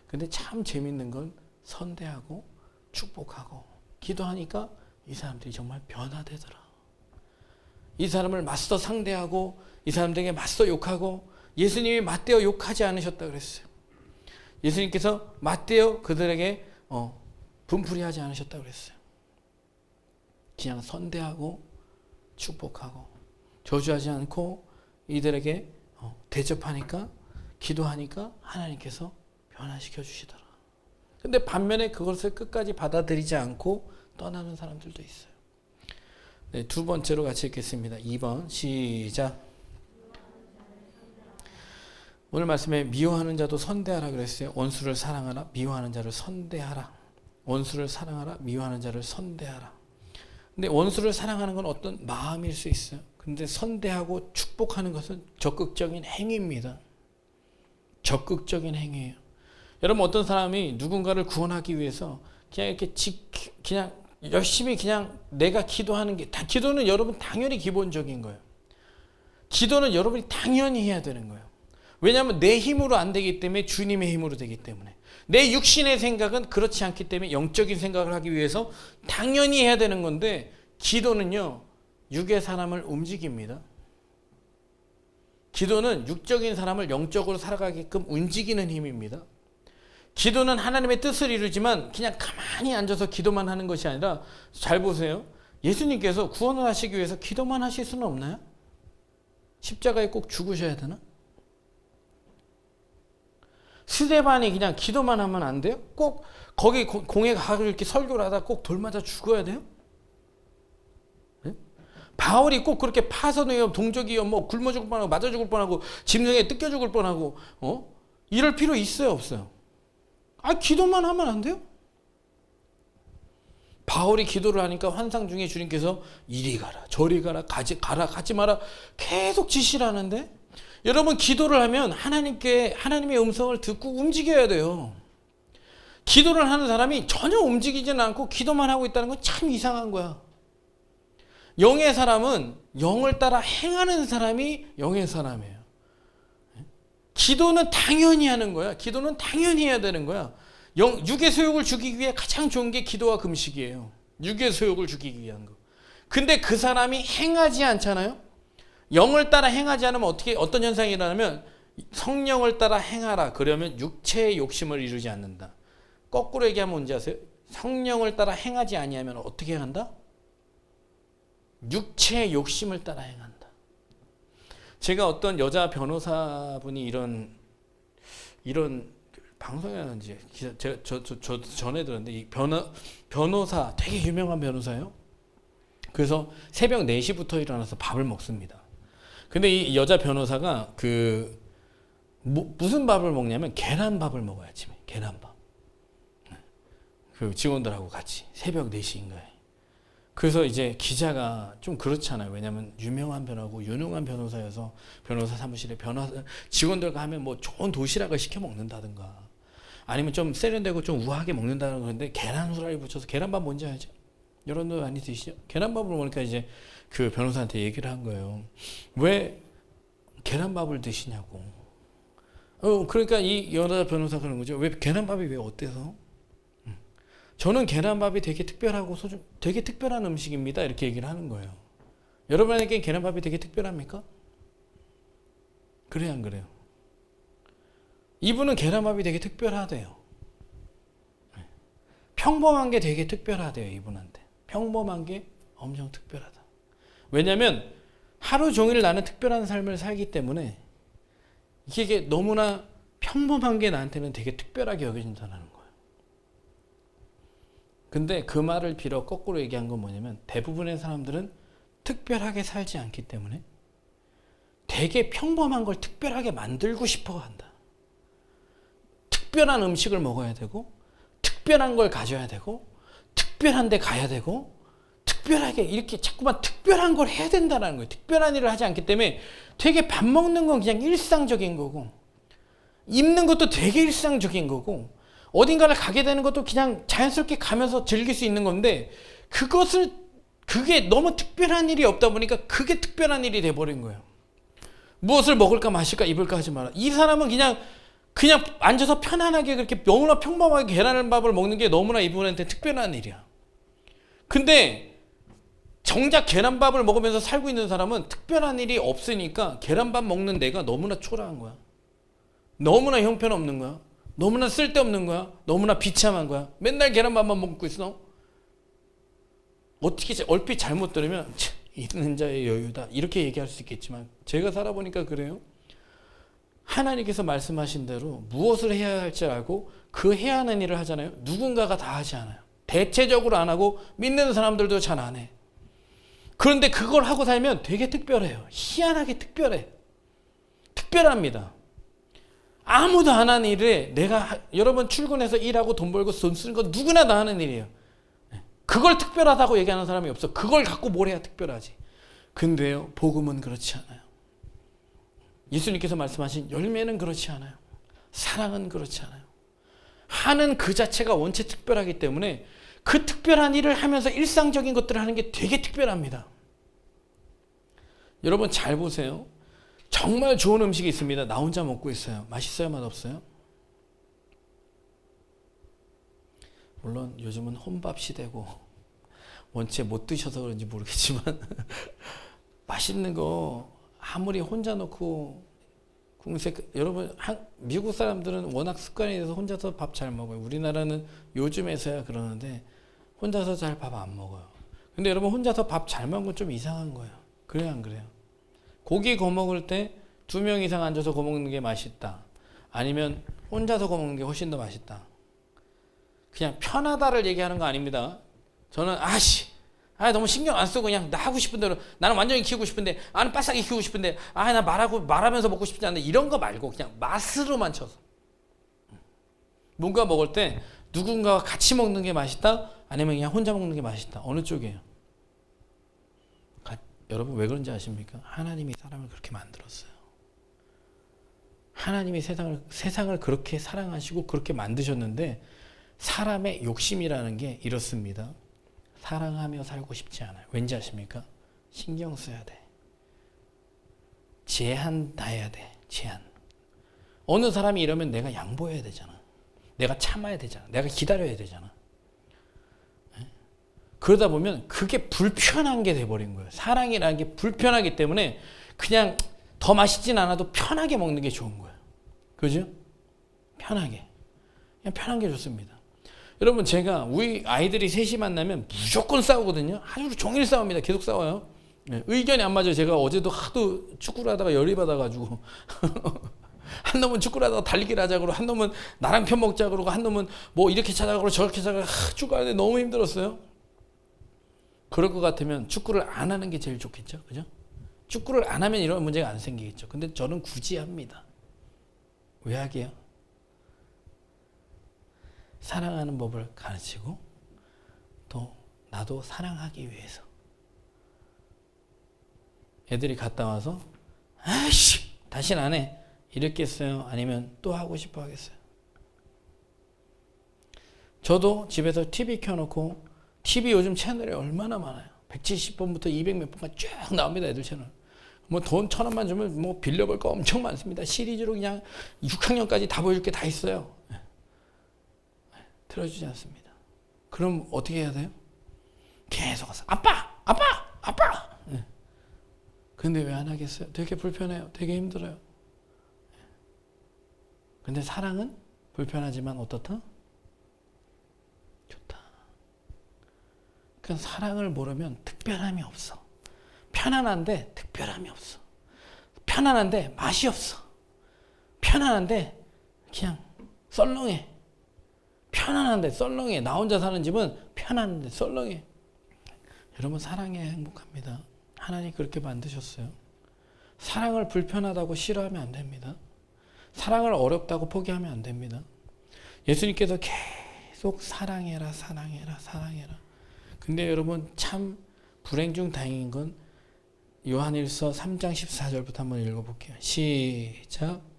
근데 참 재밌는 건 선대하고 축복하고 기도하니까 이 사람들이 정말 변화되더라. 이 사람을 맞서 상대하고 이 사람들에게 맞서 욕하고 예수님이 맞대어 욕하지 않으셨다 그랬어요. 예수님께서 맞대어 그들에게 분풀이하지 않으셨다 그랬어요. 그냥 선대하고 축복하고 저주하지 않고 이들에게 대접하니까 기도하니까 하나님께서 변화시켜 주시더라. 근데 반면에 그것을 끝까지 받아들이지 않고 떠나는 사람들도 있어요. 네, 두 번째로 같이 읽겠습니다. 2번 시작. 오늘 말씀에 미워하는 자도 선대하라 그랬어요. 원수를 사랑하라. 미워하는 자를 선대하라. 원수를 사랑하라. 미워하는 자를 선대하라. 근데 원수를 사랑하는 건 어떤 마음일 수 있어요. 근데 선대하고 축복하는 것은 적극적인 행위입니다. 적극적인 행위예요. 여러분 어떤 사람이 누군가를 구원하기 위해서 그냥 이렇게 그냥 열심히 그냥 내가 기도하는 게 기도는 여러분 당연히 기본적인 거예요. 기도는 여러분이 당연히 해야 되는 거예요. 왜냐하면 내 힘으로 안 되기 때문에 주님의 힘으로 되기 때문에 내 육신의 생각은 그렇지 않기 때문에 영적인 생각을 하기 위해서 당연히 해야 되는 건데 기도는요 육의 사람을 움직입니다. 기도는 육적인 사람을 영적으로 살아가게끔 움직이는 힘입니다. 기도는 하나님의 뜻을 이루지만 그냥 가만히 앉아서 기도만 하는 것이 아니라 잘 보세요. 예수님께서 구원을 하시기 위해서 기도만 하실 수는 없나요? 십자가에 꼭 죽으셔야 되나? 스데반이 그냥 기도만 하면 안 돼요? 꼭 거기 공에 가서 이렇게 설교를 하다 꼭 돌 맞아 죽어야 돼요? 네? 바울이 꼭 그렇게 파선이요, 동족이요, 뭐 굶어 죽을 뻔하고 맞아 죽을 뻔하고 짐승에 뜯겨 죽을 뻔하고 이럴 필요 있어요, 없어요? 기도만 하면 안 돼요? 바울이 기도를 하니까 환상 중에 주님께서 이리 가라, 저리 가라, 가지 마라 계속 지시를 하는데 여러분 기도를 하면 하나님의 음성을 듣고 움직여야 돼요. 기도를 하는 사람이 전혀 움직이지는 않고 기도만 하고 있다는 건 참 이상한 거야. 영의 사람은 영을 따라 행하는 사람이 영의 사람이에요. 기도는 당연히 하는 거야. 기도는 당연히 해야 되는 거야. 육의 소욕을 죽이기 위해 가장 좋은 게 기도와 금식이에요. 육의 소욕을 죽이기 위한 거. 근데 그 사람이 행하지 않잖아요. 영을 따라 행하지 않으면 어떤 현상이 일어나면 성령을 따라 행하라. 그러면 육체의 욕심을 이루지 않는다. 거꾸로 얘기하면 뭔지 아세요? 성령을 따라 행하지 아니하면 어떻게 한다? 육체의 욕심을 따라 행한다. 제가 어떤 여자 변호사분이 이런 방송이라는지 제가 저 전에 들었는데 이 변호사 되게 유명한 변호사예요. 그래서 새벽 4시부터 일어나서 밥을 먹습니다. 근데 이 여자 변호사가 무슨 밥을 먹냐면 계란밥을 먹어요. 아침에 계란밥. 그 직원들하고 같이 새벽 4시인가에. 그래서 이제 기자가 좀 그렇잖아요. 왜냐하면 유명한 변호사고 유능한 변호사여서 변호사 사무실에 직원들과 하면 뭐 좋은 도시락을 시켜 먹는다든가 아니면 좀 세련되고 좀 우아하게 먹는다는 건데 계란 후라이 붙여서 계란밥 뭔지 알죠? 여러분들 많이 드시죠? 계란밥을 먹으니까 이제 그 변호사한테 얘기를 한 거예요. 왜 계란밥을 드시냐고. 그러니까 이 여자 변호사 그런 거죠. 왜 계란밥이 왜 어때서? 저는 계란밥이 되게 특별하고 되게 특별한 음식입니다. 이렇게 얘기를 하는 거예요. 여러분에게 계란밥이 되게 특별합니까? 그래요, 안 그래요? 이분은 계란밥이 되게 특별하대요. 평범한 게 되게 특별하대요, 이분한테. 평범한 게 엄청 특별하다. 왜냐하면 하루 종일 나는 특별한 삶을 살기 때문에 이게 너무나 평범한 게 나한테는 되게 특별하게 여겨진다는 거예요. 근데 그 말을 빌어 거꾸로 얘기한 건 뭐냐면 대부분의 사람들은 특별하게 살지 않기 때문에 되게 평범한 걸 특별하게 만들고 싶어 한다. 특별한 음식을 먹어야 되고 특별한 걸 가져야 되고 특별한 데 가야 되고 특별하게 이렇게 자꾸만 특별한 걸 해야 된다는 거예요. 특별한 일을 하지 않기 때문에 되게 밥 먹는 건 그냥 일상적인 거고 입는 것도 되게 일상적인 거고 어딘가를 가게 되는 것도 그냥 자연스럽게 가면서 즐길 수 있는 건데 그게 너무 특별한 일이 없다 보니까 그게 특별한 일이 돼버린 거예요. 무엇을 먹을까 마실까 입을까 하지 마라. 이 사람은 그냥 앉아서 편안하게 그렇게 너무나 평범하게 계란밥을 먹는 게 너무나 이분한테 특별한 일이야. 근데 정작 계란밥을 먹으면서 살고 있는 사람은 특별한 일이 없으니까 계란밥 먹는 데가 너무나 초라한 거야. 너무나 형편없는 거야. 너무나 쓸데없는 거야. 너무나 비참한 거야. 맨날 계란밥만 먹고 있어. 어떻게 얼핏 잘못 들으면 있는 자의 여유다 이렇게 얘기할 수 있겠지만 제가 살아보니까 그래요. 하나님께서 말씀하신 대로 무엇을 해야 할지 알고 그 해야 하는 일을 하잖아요. 누군가가 다 하지 않아요. 대체적으로 안 하고 믿는 사람들도 잘 안 해. 그런데 그걸 하고 살면 되게 특별해요. 희한하게 특별해. 특별합니다. 아무도 안 하는 일에 여러분 출근해서 일하고 돈 벌고 돈 쓰는 거 누구나 다 하는 일이에요. 그걸 특별하다고 얘기하는 사람이 없어. 그걸 갖고 뭘 해야 특별하지. 근데요, 복음은 그렇지 않아요. 예수님께서 말씀하신 열매는 그렇지 않아요. 사랑은 그렇지 않아요. 하는 그 자체가 원체 특별하기 때문에 그 특별한 일을 하면서 일상적인 것들을 하는 게 되게 특별합니다. 여러분 잘 보세요. 정말 좋은 음식이 있습니다. 나 혼자 먹고 있어요. 맛있어요? 맛없어요? 물론 요즘은 혼밥 시대고 원체 못 드셔서 그런지 모르겠지만 맛있는 거 아무리 혼자 놓고 여러분 미국 사람들은 워낙 습관이 돼서 혼자서 밥 잘 먹어요. 우리나라는 요즘에서야 그러는데 혼자서 잘 밥 안 먹어요. 근데 여러분 혼자서 밥 잘 먹는 건 좀 이상한 거예요. 그래요, 안 그래요? 고기 구워 먹을 때 2명 이상 앉아서 구워 먹는 게 맛있다. 아니면 혼자서 구워 먹는 게 훨씬 더 맛있다. 그냥 편하다를 얘기하는 거 아닙니다. 저는 너무 신경 안 쓰고 그냥 나 하고 싶은 대로 나는 완전히 키우고 싶은데 나는 바싹이 키우고 싶은데 나 말하면서 먹고 싶지 않은데 이런 거 말고 그냥 맛으로만 쳐서 뭔가 먹을 때 누군가와 같이 먹는 게 맛있다? 아니면 그냥 혼자 먹는 게 맛있다? 어느 쪽이에요? 여러분 왜 그런지 아십니까? 하나님이 사람을 그렇게 만들었어요. 하나님이 세상을 그렇게 사랑하시고 그렇게 만드셨는데 사람의 욕심이라는 게 이렇습니다. 사랑하며 살고 싶지 않아요. 왠지 아십니까? 신경 써야 돼. 제한 놔야 돼. 제한. 어느 사람이 이러면 내가 양보해야 되잖아. 내가 참아야 되잖아. 내가 기다려야 되잖아. 그러다 보면 그게 불편한 게 돼버린 거예요. 사랑이라는 게 불편하기 때문에 그냥 더 맛있진 않아도 편하게 먹는 게 좋은 거예요. 그죠? 편하게. 그냥 편한 게 좋습니다. 여러분 제가 우리 아이들이 셋이 만나면 무조건 싸우거든요. 하루 종일 싸웁니다. 계속 싸워요. 의견이 안 맞아요. 제가 어제도 하도 축구를 하다가 열이 받아가지고 한 놈은 축구를 하다가 달리기를 하자 그러고 한 놈은 나랑 편 먹자 그러고 한 놈은 뭐 이렇게 찾아가고 저렇게 찾아가고 축구하는데 너무 힘들었어요. 그럴 것 같으면 축구를 안 하는 게 제일 좋겠죠. 그죠? 축구를 안 하면 이런 문제가 안 생기겠죠. 근데 저는 굳이 합니다. 왜 하게요? 사랑하는 법을 가르치고 또 나도 사랑하기 위해서. 애들이 갔다 와서 다시는 안 해. 이랬겠어요? 아니면 또 하고 싶어 하겠어요? 저도 집에서 TV 켜놓고 TV 요즘 채널이 얼마나 많아요. 170번부터 200 몇 번까지 쭉 나옵니다. 애들 채널. 뭐 돈 1,000원만 주면 뭐 빌려볼 거 엄청 많습니다. 시리즈로 그냥 6학년까지 다 보여줄 게 다 있어요. 틀어주지 않습니다. 그럼 어떻게 해야 돼요? 계속 가서 아빠! 근데 왜 안 하겠어요? 되게 불편해요. 되게 힘들어요. 근데 사랑은 불편하지만 어떻다? 좋다. 그러니까 사랑을 모르면 특별함이 없어. 편안한데 특별함이 없어. 편안한데 맛이 없어. 편안한데 그냥 썰렁해. 편안한데 썰렁해. 나 혼자 사는 집은 편안한데 썰렁해. 여러분 사랑해야 행복합니다. 하나님 그렇게 만드셨어요. 사랑을 불편하다고 싫어하면 안 됩니다. 사랑을 어렵다고 포기하면 안 됩니다. 예수님께서 계속 사랑해라. 근데 여러분 참 불행 중 다행인 건 요한일서 3장 14절부터 한번 읽어볼게요. 시작.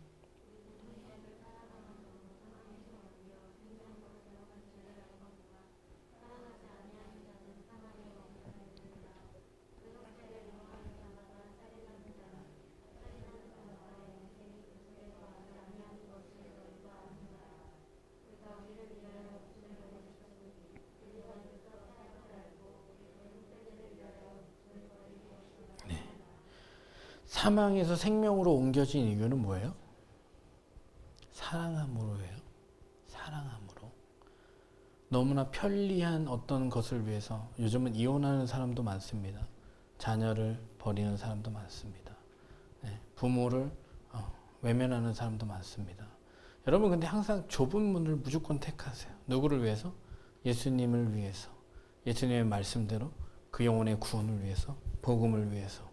사망에서 생명으로 옮겨진 이유는 뭐예요? 사랑함으로예요. 사랑함으로. 너무나 편리한 어떤 것을 위해서 요즘은 이혼하는 사람도 많습니다. 자녀를 버리는 사람도 많습니다. 부모를 외면하는 사람도 많습니다. 여러분 근데 항상 좁은 문을 무조건 택하세요. 누구를 위해서? 예수님을 위해서. 예수님의 말씀대로 그 영혼의 구원을 위해서, 복음을 위해서.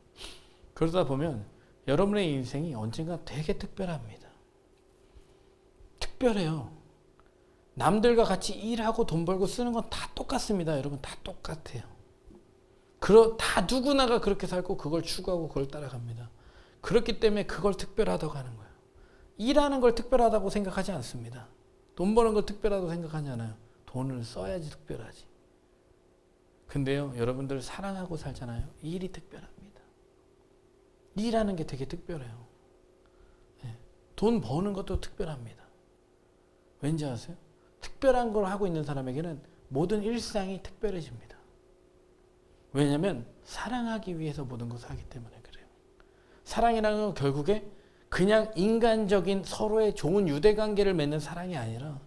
그러다 보면 여러분의 인생이 언젠가 되게 특별합니다. 특별해요. 남들과 같이 일하고 돈 벌고 쓰는 건 다 똑같습니다. 여러분 다 똑같아요. 다 누구나가 그렇게 살고 그걸 추구하고 그걸 따라갑니다. 그렇기 때문에 그걸 특별하다고 하는 거예요. 일하는 걸 특별하다고 생각하지 않습니다. 돈 버는 걸 특별하다고 생각하지 않아요. 돈을 써야지 특별하지. 근데요, 여러분들 사랑하고 살잖아요. 일이 특별합니다. 일하는 게 되게 특별해요. 네. 돈 버는 것도 특별합니다. 왠지 아세요? 특별한 걸 하고 있는 사람에게는 모든 일상이 특별해집니다. 왜냐하면 사랑하기 위해서 모든 것을 하기 때문에 그래요. 사랑이라는 건 결국에 그냥 인간적인 서로의 좋은 유대관계를 맺는 사랑이 아니라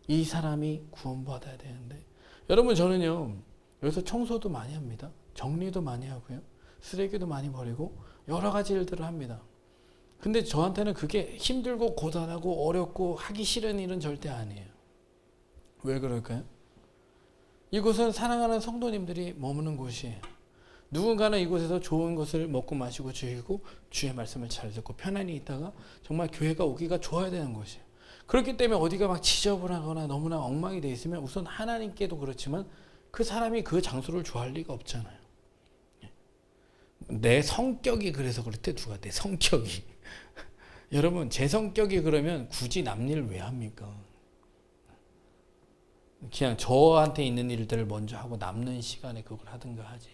이 사람이 구원받아야 되는데, 여러분 저는요 여기서 청소도 많이 합니다. 정리도 많이 하고요. 쓰레기도 많이 버리고 여러 가지 일들을 합니다. 근데 저한테는 그게 힘들고 고단하고 어렵고 하기 싫은 일은 절대 아니에요. 왜 그럴까요? 이곳은 사랑하는 성도님들이 머무는 곳이에요. 누군가는 이곳에서 좋은 것을 먹고 마시고 즐기고 주의 말씀을 잘 듣고 편안히 있다가 정말 교회가 오기가 좋아야 되는 곳이에요. 그렇기 때문에 어디가 막 지저분하거나 너무나 엉망이 돼 있으면 우선 하나님께도 그렇지만 그 사람이 그 장소를 좋아할 리가 없잖아요. 내 성격이 그래서 그렇대. 누가 내 성격이 여러분 제 성격이 그러면 굳이 남 일을 왜 합니까? 그냥 저한테 있는 일들을 먼저 하고 남는 시간에 그걸 하든가 하지.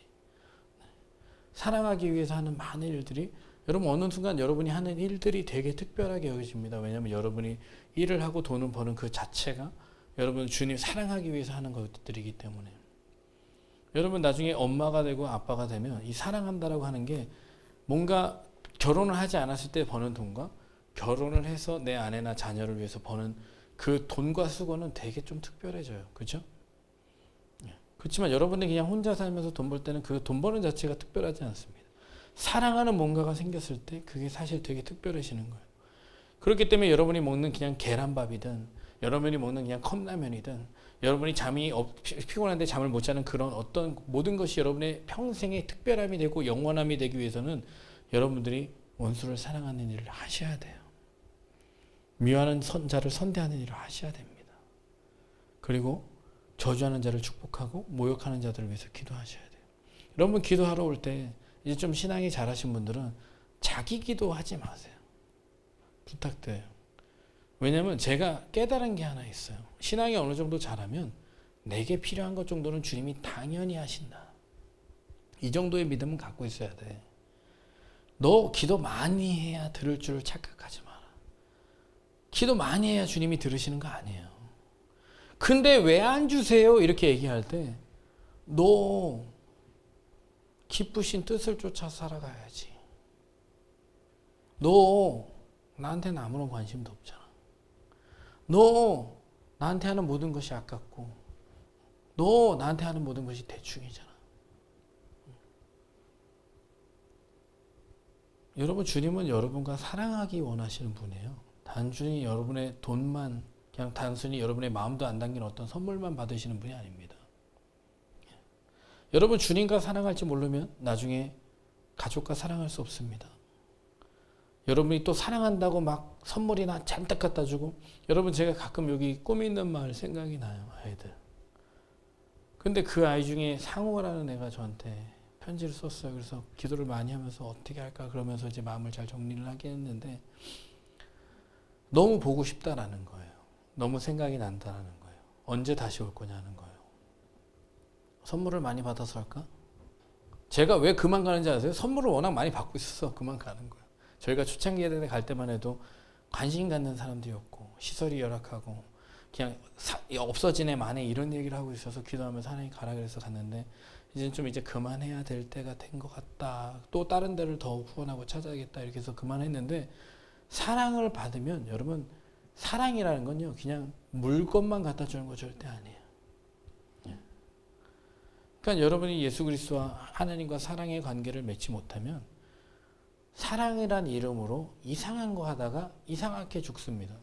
사랑하기 위해서 하는 많은 일들이 여러분 어느 순간 여러분이 하는 일들이 되게 특별하게 여겨집니다. 왜냐하면 여러분이 일을 하고 돈을 버는 그 자체가 여러분 주님 사랑하기 위해서 하는 것들이기 때문에. 여러분 나중에 엄마가 되고 아빠가 되면 이 사랑한다라고 하는 게 뭔가 결혼을 하지 않았을 때 버는 돈과 결혼을 해서 내 아내나 자녀를 위해서 버는 그 돈과 수고는 되게 좀 특별해져요. 그렇죠? 그렇지만 여러분이 그냥 혼자 살면서 돈 벌 때는 그 돈 버는 자체가 특별하지 않습니다. 사랑하는 뭔가가 생겼을 때 그게 사실 되게 특별해지는 거예요. 그렇기 때문에 여러분이 먹는 그냥 계란밥이든 여러분이 먹는 그냥 컵라면이든 여러분이 피곤한데 잠을 못 자는 그런 어떤 모든 것이 여러분의 평생의 특별함이 되고 영원함이 되기 위해서는 여러분들이 원수를 사랑하는 일을 하셔야 돼요. 미워하는 자를 선대하는 일을 하셔야 됩니다. 그리고 저주하는 자를 축복하고 모욕하는 자들을 위해서 기도하셔야 돼요. 여러분 기도하러 올 때 이제 좀 신앙이 잘하신 분들은 자기 기도하지 마세요. 부탁드려요. 왜냐하면 제가 깨달은 게 하나 있어요. 신앙이 어느 정도 잘하면 내게 필요한 것 정도는 주님이 당연히 하신다. 이 정도의 믿음은 갖고 있어야 돼. 너 기도 많이 해야 들을 줄 착각하지 마라. 기도 많이 해야 주님이 들으시는 거 아니에요. 근데 왜 안 주세요? 이렇게 얘기할 때 너 기쁘신 뜻을 쫓아 살아가야지. 너 나한테는 아무런 관심도 없잖아. 너 나한테 하는 모든 것이 아깝고 너 나한테 하는 모든 것이 대충이잖아. 여러분 주님은 여러분과 사랑하기 원하시는 분이에요. 단순히 여러분의 돈만 그냥 단순히 여러분의 마음도 안 담긴 어떤 선물만 받으시는 분이 아닙니다. 여러분 주님과 사랑할지 모르면 나중에 가족과 사랑할 수 없습니다. 여러분이 또 사랑한다고 막 선물이나 잔뜩 갖다 주고 여러분 제가 가끔 여기 꿈이 있는 마을 생각이 나요. 아이들. 근데 그 아이 중에 상호라는 애가 저한테 편지를 썼어요. 그래서 기도를 많이 하면서 어떻게 할까 그러면서 이제 마음을 잘 정리를 하긴 했는데 너무 보고 싶다라는 거예요. 너무 생각이 난다라는 거예요. 언제 다시 올 거냐는 거예요. 선물을 많이 받아서 할까? 제가 왜 그만 가는지 아세요? 선물을 워낙 많이 받고 있어서 그만 가는 거예요. 저희가 초창기에 갈 때만 해도 관심 갖는 사람들이 없고 시설이 열악하고 그냥 없어진 애 만에 이런 얘기를 하고 있어서 기도하면서 하나님 가라 그래서 갔는데 이제 그만해야 될 때가 된 것 같다. 또 다른 데를 더 후원하고 찾아야겠다 이렇게 해서 그만했는데 사랑을 받으면 여러분 사랑이라는 건요 그냥 물건만 갖다 주는 거 절대 아니에요. 그러니까 여러분이 예수 그리스도와 하나님과 사랑의 관계를 맺지 못하면 사랑이란 이름으로 이상한 거 하다가 이상하게 죽습니다.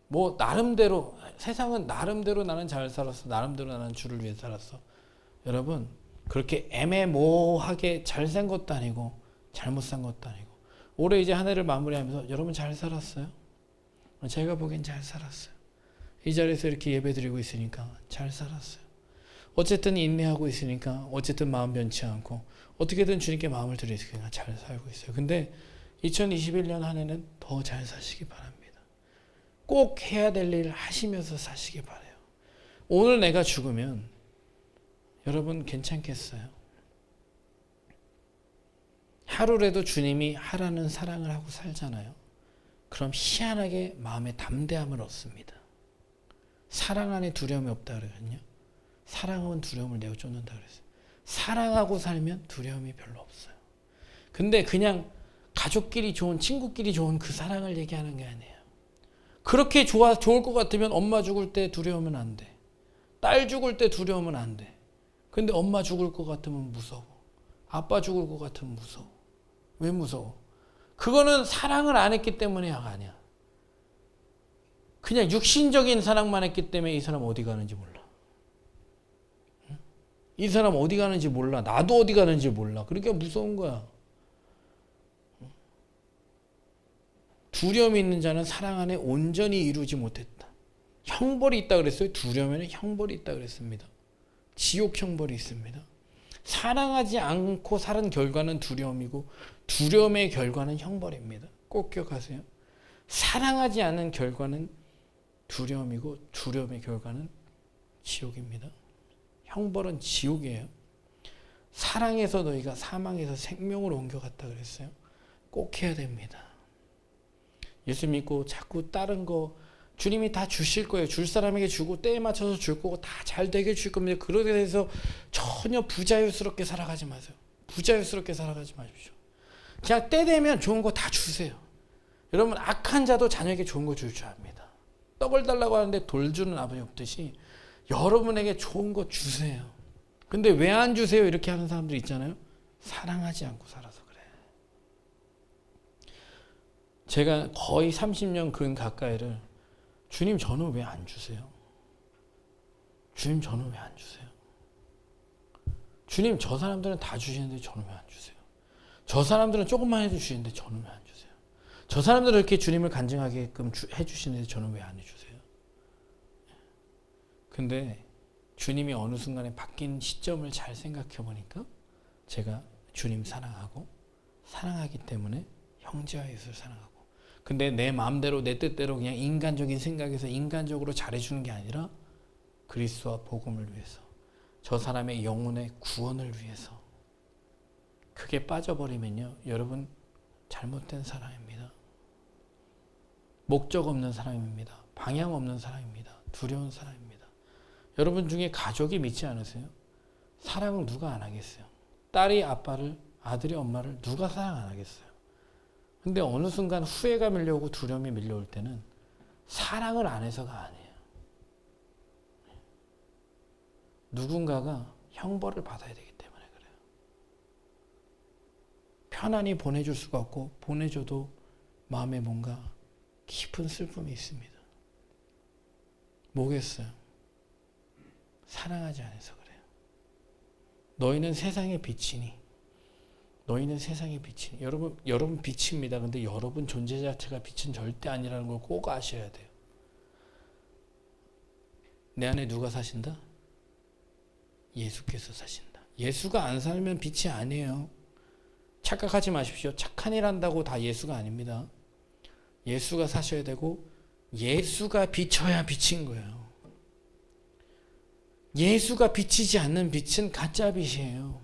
뭐 나름대로 세상은 나름대로 나는 잘 살았어. 나름대로 나는 주를 위해 살았어. 여러분 그렇게 애매모호하게 잘 산 것도 아니고 잘못 산 것도 아니고 올해 이제 한 해를 마무리하면서 여러분 잘 살았어요? 제가 보기엔 잘 살았어요. 이 자리에서 이렇게 예배드리고 있으니까 잘 살았어요. 어쨌든 인내하고 있으니까 어쨌든 마음 변치 않고 어떻게든 주님께 마음을 드리니까 잘 살고 있어요. 근데 2021년 한 해는 더 잘 사시기 바랍니다. 꼭 해야 될 일 하시면서 사시기 바라요. 오늘 내가 죽으면 여러분 괜찮겠어요? 하루라도 주님이 하라는 사랑을 하고 살잖아요. 그럼 희한하게 마음에 담대함을 얻습니다. 사랑 안에 두려움이 없다 그러거든요. 사랑은 두려움을 내어 쫓는다 그랬어요. 사랑하고 살면 두려움이 별로 없어요. 근데 그냥 가족끼리 좋은, 친구끼리 좋은 그 사랑을 얘기하는 게 아니에요. 그렇게 좋을 것 같으면 엄마 죽을 때 두려우면 안 돼. 딸 죽을 때 두려우면 안 돼. 근데 엄마 죽을 것 같으면 무서워. 아빠 죽을 것 같으면 무서워. 왜 무서워? 그거는 사랑을 안 했기 때문에가 아니야. 그냥 육신적인 사랑만 했기 때문에 이 사람 어디 가는지 몰라. 이 사람 어디 가는지 몰라. 나도 어디 가는지 몰라. 그러니까 무서운 거야. 두려움이 있는 자는 사랑 안에 온전히 이루지 못했다. 형벌이 있다 그랬어요. 두려움에는 형벌이 있다 그랬습니다. 지옥 형벌이 있습니다. 사랑하지 않고 사는 결과는 두려움이고 두려움의 결과는 형벌입니다. 꼭 기억하세요. 사랑하지 않은 결과는 두려움이고 두려움의 결과는 지옥입니다. 형벌은 지옥이에요. 사랑해서 너희가 사망에서 생명으로 옮겨갔다 그랬어요. 꼭 해야 됩니다. 예수 믿고 자꾸 다른 거 주님이 다 주실 거예요. 줄 사람에게 주고 때에 맞춰서 줄 거고 다 잘 되게 줄 겁니다. 그러게 해서 전혀 부자유스럽게 살아가지 마세요. 부자유스럽게 살아가지 마십시오. 그냥 때 되면 좋은 거 다 주세요. 여러분 악한 자도 자녀에게 좋은 거 줄 줄 압니다. 떡을 달라고 하는데 돌 주는 아버지 없듯이 여러분에게 좋은 거 주세요. 근데 왜 안 주세요? 이렇게 하는 사람들 있잖아요. 사랑하지 않고 살아서 그래. 제가 거의 30년 근 가까이를 주님 저는 왜 안 주세요? 주님 저는 왜 안 주세요? 주님 저 사람들은 다 주시는데 저는 왜 안 주세요? 저 사람들은 조금만 해도 주시는데 저는 왜 안 주세요? 저 사람들은 이렇게 주님을 간증하게끔 해주시는데 저는 왜 안 해주세요? 근데 주님이 어느 순간에 바뀐 시점을 잘 생각해 보니까 제가 주님 사랑하고 사랑하기 때문에 형제와 예수를 사랑하고 근데 내 마음대로 내 뜻대로 그냥 인간적인 생각에서 인간적으로 잘해주는 게 아니라 그리스도와 복음을 위해서 저 사람의 영혼의 구원을 위해서 그게 빠져버리면요 여러분 잘못된 사람입니다. 목적 없는 사람입니다. 방향 없는 사람입니다. 두려운 사람입니다. 여러분 중에 가족이 믿지 않으세요? 사랑을 누가 안 하겠어요? 딸이 아빠를, 아들이 엄마를 누가 사랑 안 하겠어요? 근데 어느 순간 후회가 밀려오고 두려움이 밀려올 때는 사랑을 안 해서가 아니에요. 누군가가 형벌을 받아야 되기 때문에 그래요. 편안히 보내줄 수가 없고 보내줘도 마음에 뭔가 깊은 슬픔이 있습니다. 뭐겠어요? 사랑하지 않아서 그래요. 너희는 세상의 빛이니 너희는 세상의 빛이니 여러분 빛입니다. 근데 여러분 존재 자체가 빛은 절대 아니라는 걸 꼭 아셔야 돼요. 내 안에 누가 사신다? 예수께서 사신다. 예수가 안 살면 빛이 아니에요. 착각하지 마십시오. 착한 일 한다고 다 예수가 아닙니다. 예수가 사셔야 되고 예수가 비춰야 빛인 거예요. 예수가 비치지 않는 빛은 가짜 빛이에요.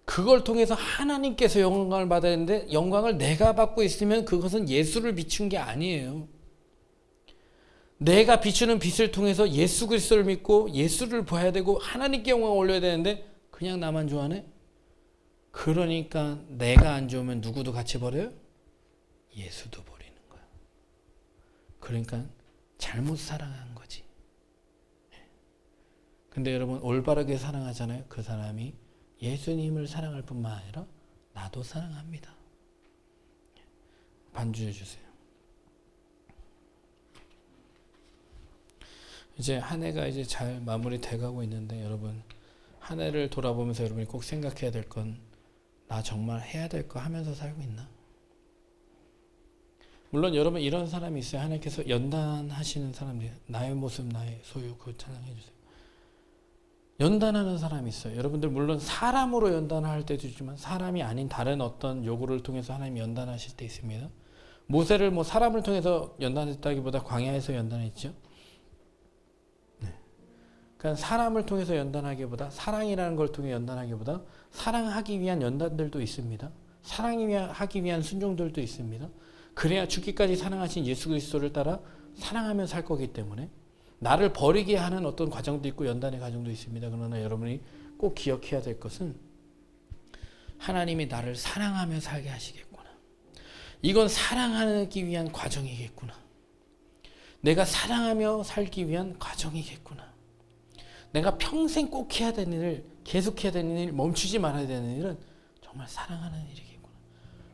그걸 통해서 하나님께서 영광을 받아야 되는데 영광을 내가 받고 있으면 그것은 예수를 비춘 게 아니에요. 내가 비추는 빛을 통해서 예수 그리스도를 믿고 예수를 봐야 되고 하나님께 영광을 올려야 되는데 그냥 나만 좋아하네? 그러니까 내가 안 좋으면 누구도 같이 버려요? 예수도 버리는 거야. 그러니까 잘못 사랑한 거지. 근데 여러분 올바르게 사랑하잖아요. 그 사람이 예수님을 사랑할 뿐만 아니라 나도 사랑합니다. 반주해 주세요. 이제 한 해가 이제 잘 마무리 돼가고 있는데 여러분 한 해를 돌아보면서 여러분이 꼭 생각해야 될 건 나 정말 해야 될 거 하면서 살고 있나? 물론 여러분 이런 사람이 있어요. 하나님께서 연단하시는 사람들, 나의 모습 나의 소유, 그거 찬양해 주세요. 연단하는 사람이 있어요. 여러분들 물론 사람으로 연단할 때도 있지만 사람이 아닌 다른 어떤 요구를 통해서 하나님이 연단하실 때 있습니다. 모세를 뭐 사람을 통해서 연단했다기보다 광야에서 연단했죠. 네. 그러니까 사람을 통해서 연단하기보다, 사랑이라는 걸 통해 연단하기보다 사랑하기 위한 연단들도 있습니다. 사랑하기 위한 순종들도 있습니다. 그래야 죽기까지 사랑하신 예수 그리스도를 따라 사랑하며 살 거기 때문에 나를 버리게 하는 어떤 과정도 있고 연단의 과정도 있습니다. 그러나 여러분이 꼭 기억해야 될 것은 하나님이 나를 사랑하며 살게 하시겠구나. 이건 사랑하기 위한 과정이겠구나. 내가 사랑하며 살기 위한 과정이겠구나. 내가 평생 꼭 해야 되는 일, 계속 해야 되는 일, 멈추지 말아야 되는 일은 정말 사랑하는 일이겠구나.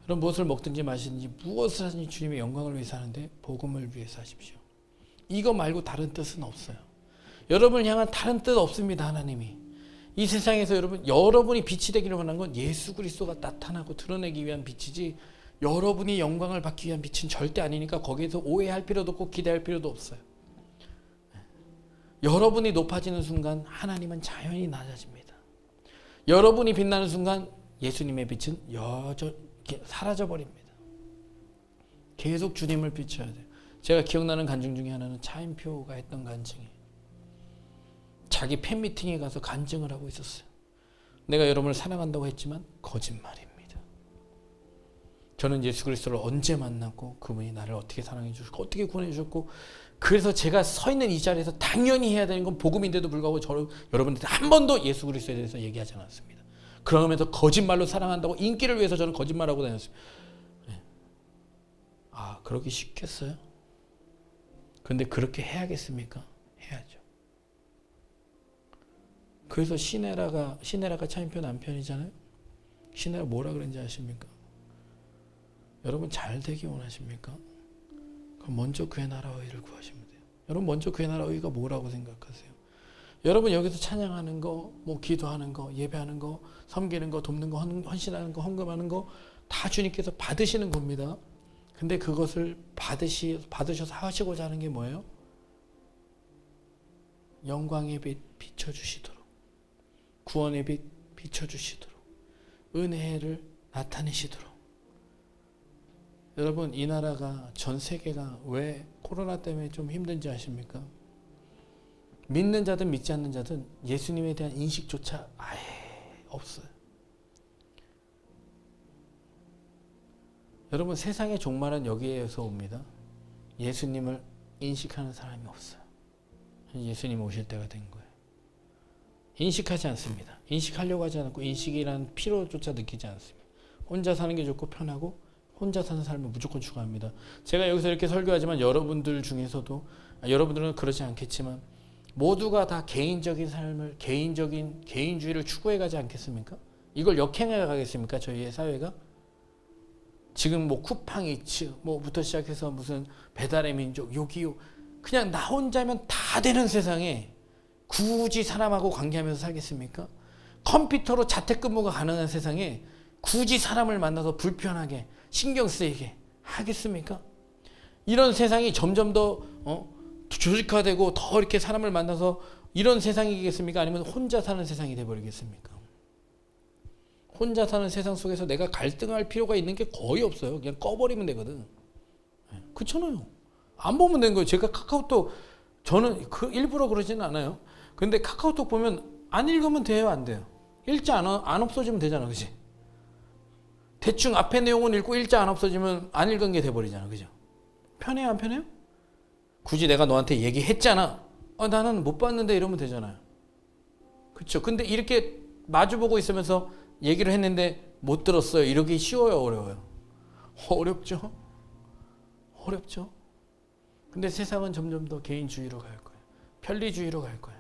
여러분 무엇을 먹든지 마시든지 무엇을 하든지 주님의 영광을 위해서 하는데 복음을 위해서 하십시오. 이거 말고 다른 뜻은 없어요. 여러분을 향한 다른 뜻 없습니다. 하나님이 이 세상에서 여러분이 빛이 되기를 원하는 건 예수 그리스도가 나타나고 드러내기 위한 빛이지 여러분이 영광을 받기 위한 빛은 절대 아니니까 거기에서 오해할 필요도 없고 기대할 필요도 없어요. 여러분이 높아지는 순간 하나님은 자연히 낮아집니다. 여러분이 빛나는 순간 예수님의 빛은 사라져버립니다. 계속 주님을 비춰야 돼요. 제가 기억나는 간증 중에 하나는 차인표가 했던 간증이에요. 자기 팬미팅에 가서 간증을 하고 있었어요. 내가 여러분을 사랑한다고 했지만 거짓말입니다. 저는 예수 그리스도를 언제 만났고 그분이 나를 어떻게 사랑해 주셨고 어떻게 구원해 주셨고 그래서 제가 서 있는 이 자리에서 당연히 해야 되는 건 복음인데도 불구하고 여러분한테 한 번도 예수 그리스도에 대해서 얘기하지 않았습니다. 그러면서 거짓말로 사랑한다고 인기를 위해서 저는 거짓말하고 다녔습니다. 아, 그러기 쉽겠어요? 근데 그렇게 해야겠습니까? 해야죠. 그래서 시네라가 차인표 남편이잖아요. 시네라 뭐라 그랬는지 아십니까? 여러분 잘 되기 원하십니까? 그럼 먼저 그의 나라와 의를 구하시면 돼요. 여러분 먼저 그의 나라와 의가 뭐라고 생각하세요? 여러분 여기서 찬양하는 거, 뭐 기도하는 거, 예배하는 거, 섬기는 거, 돕는 거, 헌신하는 거, 헌금하는 거 다 주님께서 받으시는 겁니다. 근데 그것을 받으셔서 하시고자 하는 게 뭐예요? 영광의 빛 비춰주시도록, 구원의 빛 비춰주시도록, 은혜를 나타내시도록. 여러분 이 나라가 전 세계가 왜 코로나 때문에 좀 힘든지 아십니까? 믿는 자든 믿지 않는 자든 예수님에 대한 인식조차 아예 없어요. 여러분 세상의 종말은 여기에서 옵니다. 예수님을 인식하는 사람이 없어요. 예수님 오실 때가 된 거예요. 인식하지 않습니다. 인식하려고 하지 않고 인식이라는 필요조차 느끼지 않습니다. 혼자 사는 게 좋고 편하고 혼자 사는 삶을 무조건 추구합니다. 제가 여기서 이렇게 설교하지만 여러분들 중에서도 여러분들은 그렇지 않겠지만 모두가 다 개인적인 삶을 개인주의를 추구해 가지 않겠습니까? 이걸 역행해 가겠습니까? 저희의 사회가? 지금 뭐 쿠팡이츠 뭐부터 시작해서 무슨 배달의 민족 요기요 그냥 나 혼자면 다 되는 세상에 굳이 사람하고 관계하면서 살겠습니까? 컴퓨터로 자택근무가 가능한 세상에 굳이 사람을 만나서 불편하게 신경 쓰이게 하겠습니까? 이런 세상이 점점 더 조직화되고 더 이렇게 사람을 만나서 이런 세상이겠습니까? 아니면 혼자 사는 세상이 돼버리겠습니까? 혼자 사는 세상 속에서 내가 갈등할 필요가 있는 게 거의 없어요. 그냥 꺼버리면 되거든. 그렇잖아요. 안 보면 되는 거예요. 제가 카카오톡 저는 일부러 그러지는 않아요. 근데 카카오톡 보면 안 읽으면 돼요, 안 돼요? 일자 안 없어지면 되잖아, 그지? 대충 앞에 내용은 읽고 일자 안 없어지면 안 읽은 게 돼버리잖아, 그죠? 편해요, 안 편해요? 굳이 내가 너한테 얘기했잖아. 나는 못 봤는데 이러면 되잖아요. 그렇죠? 근데 이렇게 마주보고 있으면서 얘기를 했는데 못 들었어요. 이러기 쉬워요, 어려워요? 어렵죠? 어렵죠? 근데 세상은 점점 더 개인주의로 갈 거예요. 편리주의로 갈 거예요.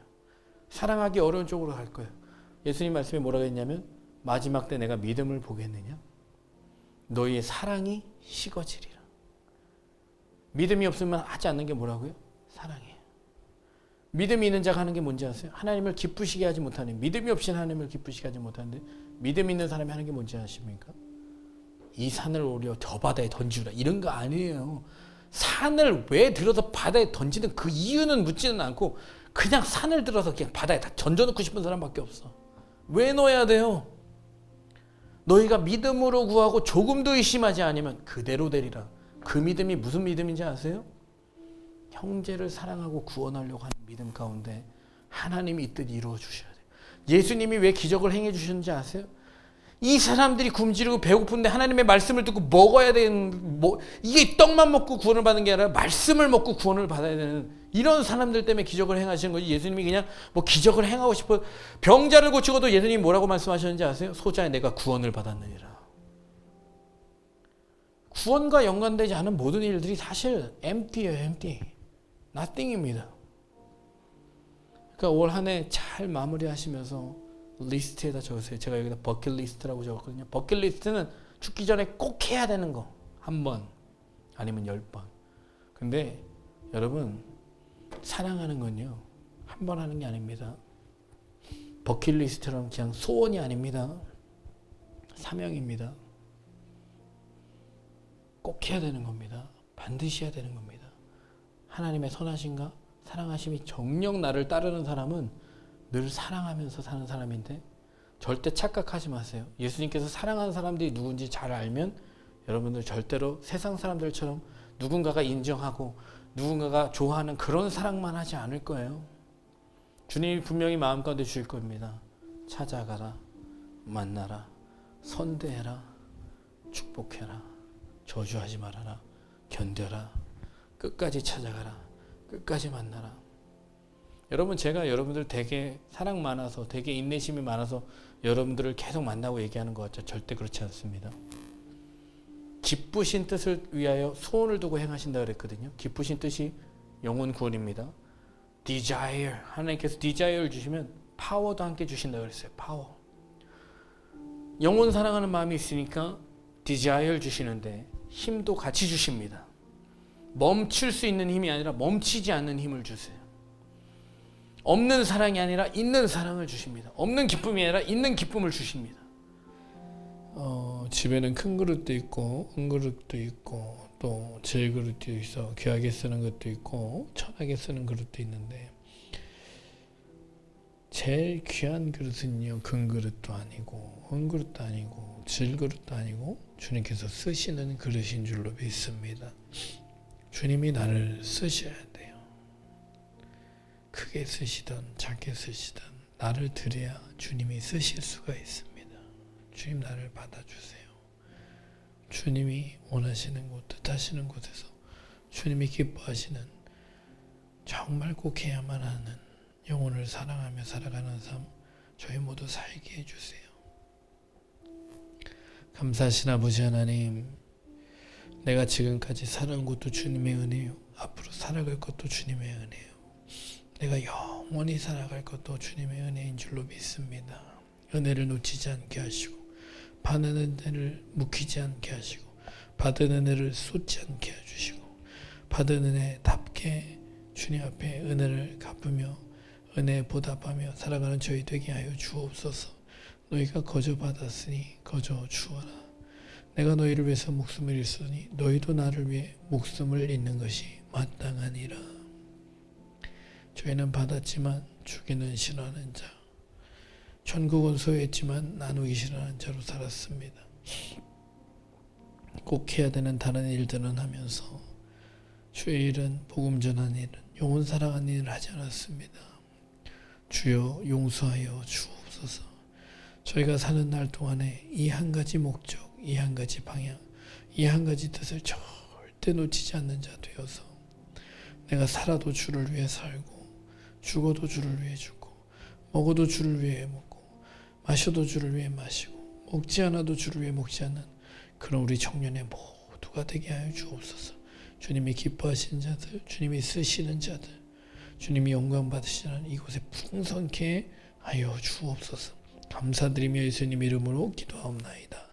사랑하기 어려운 쪽으로 갈 거예요. 예수님 말씀에 뭐라고 했냐면 마지막 때 내가 믿음을 보겠느냐? 너희의 사랑이 식어지리라. 믿음이 없으면 하지 않는 게 뭐라고요? 사랑이에요. 믿음이 있는 자가 하는 게 뭔지 아세요? 하나님을 기쁘시게 하지 못하는, 믿음이 없이는 하나님을 기쁘시게 하지 못하는데 믿음 있는 사람이 하는 게 뭔지 아십니까? 이 산을 오히려 저 바다에 던지라 이런 거 아니에요. 산을 왜 들어서 바다에 던지는 그 이유는 묻지는 않고 그냥 산을 들어서 그냥 바다에 다 던져놓고 싶은 사람밖에 없어. 왜 넣어야 돼요? 너희가 믿음으로 구하고 조금도 의심하지 않으면 그대로 되리라. 그 믿음이 무슨 믿음인지 아세요? 형제를 사랑하고 구원하려고 하는 믿음 가운데 하나님이 이 뜻 이루어 주셔야 돼요. 예수님이 왜 기적을 행해 주셨는지 아세요? 이 사람들이 굶주리고 배고픈데 하나님의 말씀을 듣고 먹어야 되는, 이게 떡만 먹고 구원을 받는 게 아니라 말씀을 먹고 구원을 받아야 되는 이런 사람들 때문에 기적을 행하시는 거지. 예수님이 그냥 기적을 행하고 싶어 병자를 고치고도 예수님이 뭐라고 말씀하셨는지 아세요? 소자에 내가 구원을 받았느니라. 구원과 연관되지 않은 모든 일들이 사실 empty예요. empty. nothing입니다. 그러니까 올 한 해 잘 마무리하시면서 리스트에다 적으세요. 제가 여기다 버킷리스트라고 적었거든요. 버킷리스트는 죽기 전에 꼭 해야 되는 거. 한 번 아니면 10번. 근데 여러분 사랑하는 건요. 한 번 하는 게 아닙니다. 버킷리스트처럼 그냥 소원이 아닙니다. 사명입니다. 꼭 해야 되는 겁니다. 반드시 해야 되는 겁니다. 하나님의 선하심과 사랑하심이 정녕 나를 따르는 사람은 늘 사랑하면서 사는 사람인데 절대 착각하지 마세요. 예수님께서 사랑하는 사람들이 누군지 잘 알면 여러분들 절대로 세상 사람들처럼 누군가가 인정하고 누군가가 좋아하는 그런 사랑만 하지 않을 거예요. 주님이 분명히 마음 가운데 주실 겁니다. 찾아가라, 만나라, 선대해라, 축복해라, 저주하지 말아라, 견뎌라, 끝까지 찾아가라, 끝까지 만나라. 여러분 제가 여러분들 되게 사랑 많아서 되게 인내심이 많아서 여러분들을 계속 만나고 얘기하는 것 같죠? 절대 그렇지 않습니다. 기쁘신 뜻을 위하여 소원을 두고 행하신다 그랬거든요. 기쁘신 뜻이 영혼 구원입니다. desire, 하나님께서 desire를 주시면 파워도 함께 주신다 그랬어요. 파워. 영혼 사랑하는 마음이 있으니까 desire를 주시는데 힘도 같이 주십니다. 멈출 수 있는 힘이 아니라 멈추지 않는 힘을 주세요. 없는 사랑이 아니라 있는 사랑을 주십니다. 없는 기쁨이 아니라 있는 기쁨을 주십니다. 집에는 큰 그릇도 있고 은그릇도 있고 또 질그릇도 있어 귀하게 쓰는 것도 있고 천하게 쓰는 그릇도 있는데 제일 귀한 그릇은요 금그릇도 아니고 은그릇도 아니고 질그릇도 아니고 주님께서 쓰시는 그릇인 줄로 믿습니다. 주님이 나를 쓰셔야 돼요. 크게 쓰시든 작게 쓰시든 나를 드려야 주님이 쓰실 수가 있습니다. 주님 나를 받아주세요. 주님이 원하시는 곳, 뜻하시는 곳에서 주님이 기뻐하시는 정말 꼭 해야만 하는 영혼을 사랑하며 살아가는 삶 저희 모두 살게 해주세요. 감사하신 아버지 하나님, 내가 지금까지 살아온 것도 주님의 은혜요, 앞으로 살아갈 것도 주님의 은혜요, 내가 영원히 살아갈 것도 주님의 은혜인 줄로 믿습니다. 은혜를 놓치지 않게 하시고 받는 은혜를 묵히지 않게 하시고 받은 은혜를 쏟지 않게 해주시고 받은 은혜답게 주님 앞에 은혜를 갚으며 은혜에 보답하며 살아가는 저희 되게 하여 주옵소서. 너희가 거저 받았으니 거저 주어라. 내가 너희를 위해서 목숨을 잃으니 너희도 나를 위해 목숨을 잃는 것이 마땅하니라. 저희는 받았지만 주기는 싫어하는 자, 천국은 소유했지만 나누기 싫어하는 자로 살았습니다. 꼭 해야 되는 다른 일들은 하면서 주의 일은, 복음 전하는 일은, 영혼 사랑하는 일을 하지 않았습니다. 주여 용서하여 주옵소서. 저희가 사는 날 동안에 이 한 가지 목적, 이 한 가지 방향, 이 한 가지 뜻을 절대 놓치지 않는 자 되어서 내가 살아도 주를 위해 살고 죽어도 주를 위해 죽고 먹어도 주를 위해 먹고 마셔도 주를 위해 마시고 먹지 않아도 주를 위해 먹지 않는 그런 우리 청년의 모두가 되게 하여 주옵소서. 주님이 기뻐하시는 자들, 주님이 쓰시는 자들, 주님이 영광 받으시는 이곳에 풍성케 하여 주옵소서. 감사드리며 예수님 이름으로 기도하옵나이다.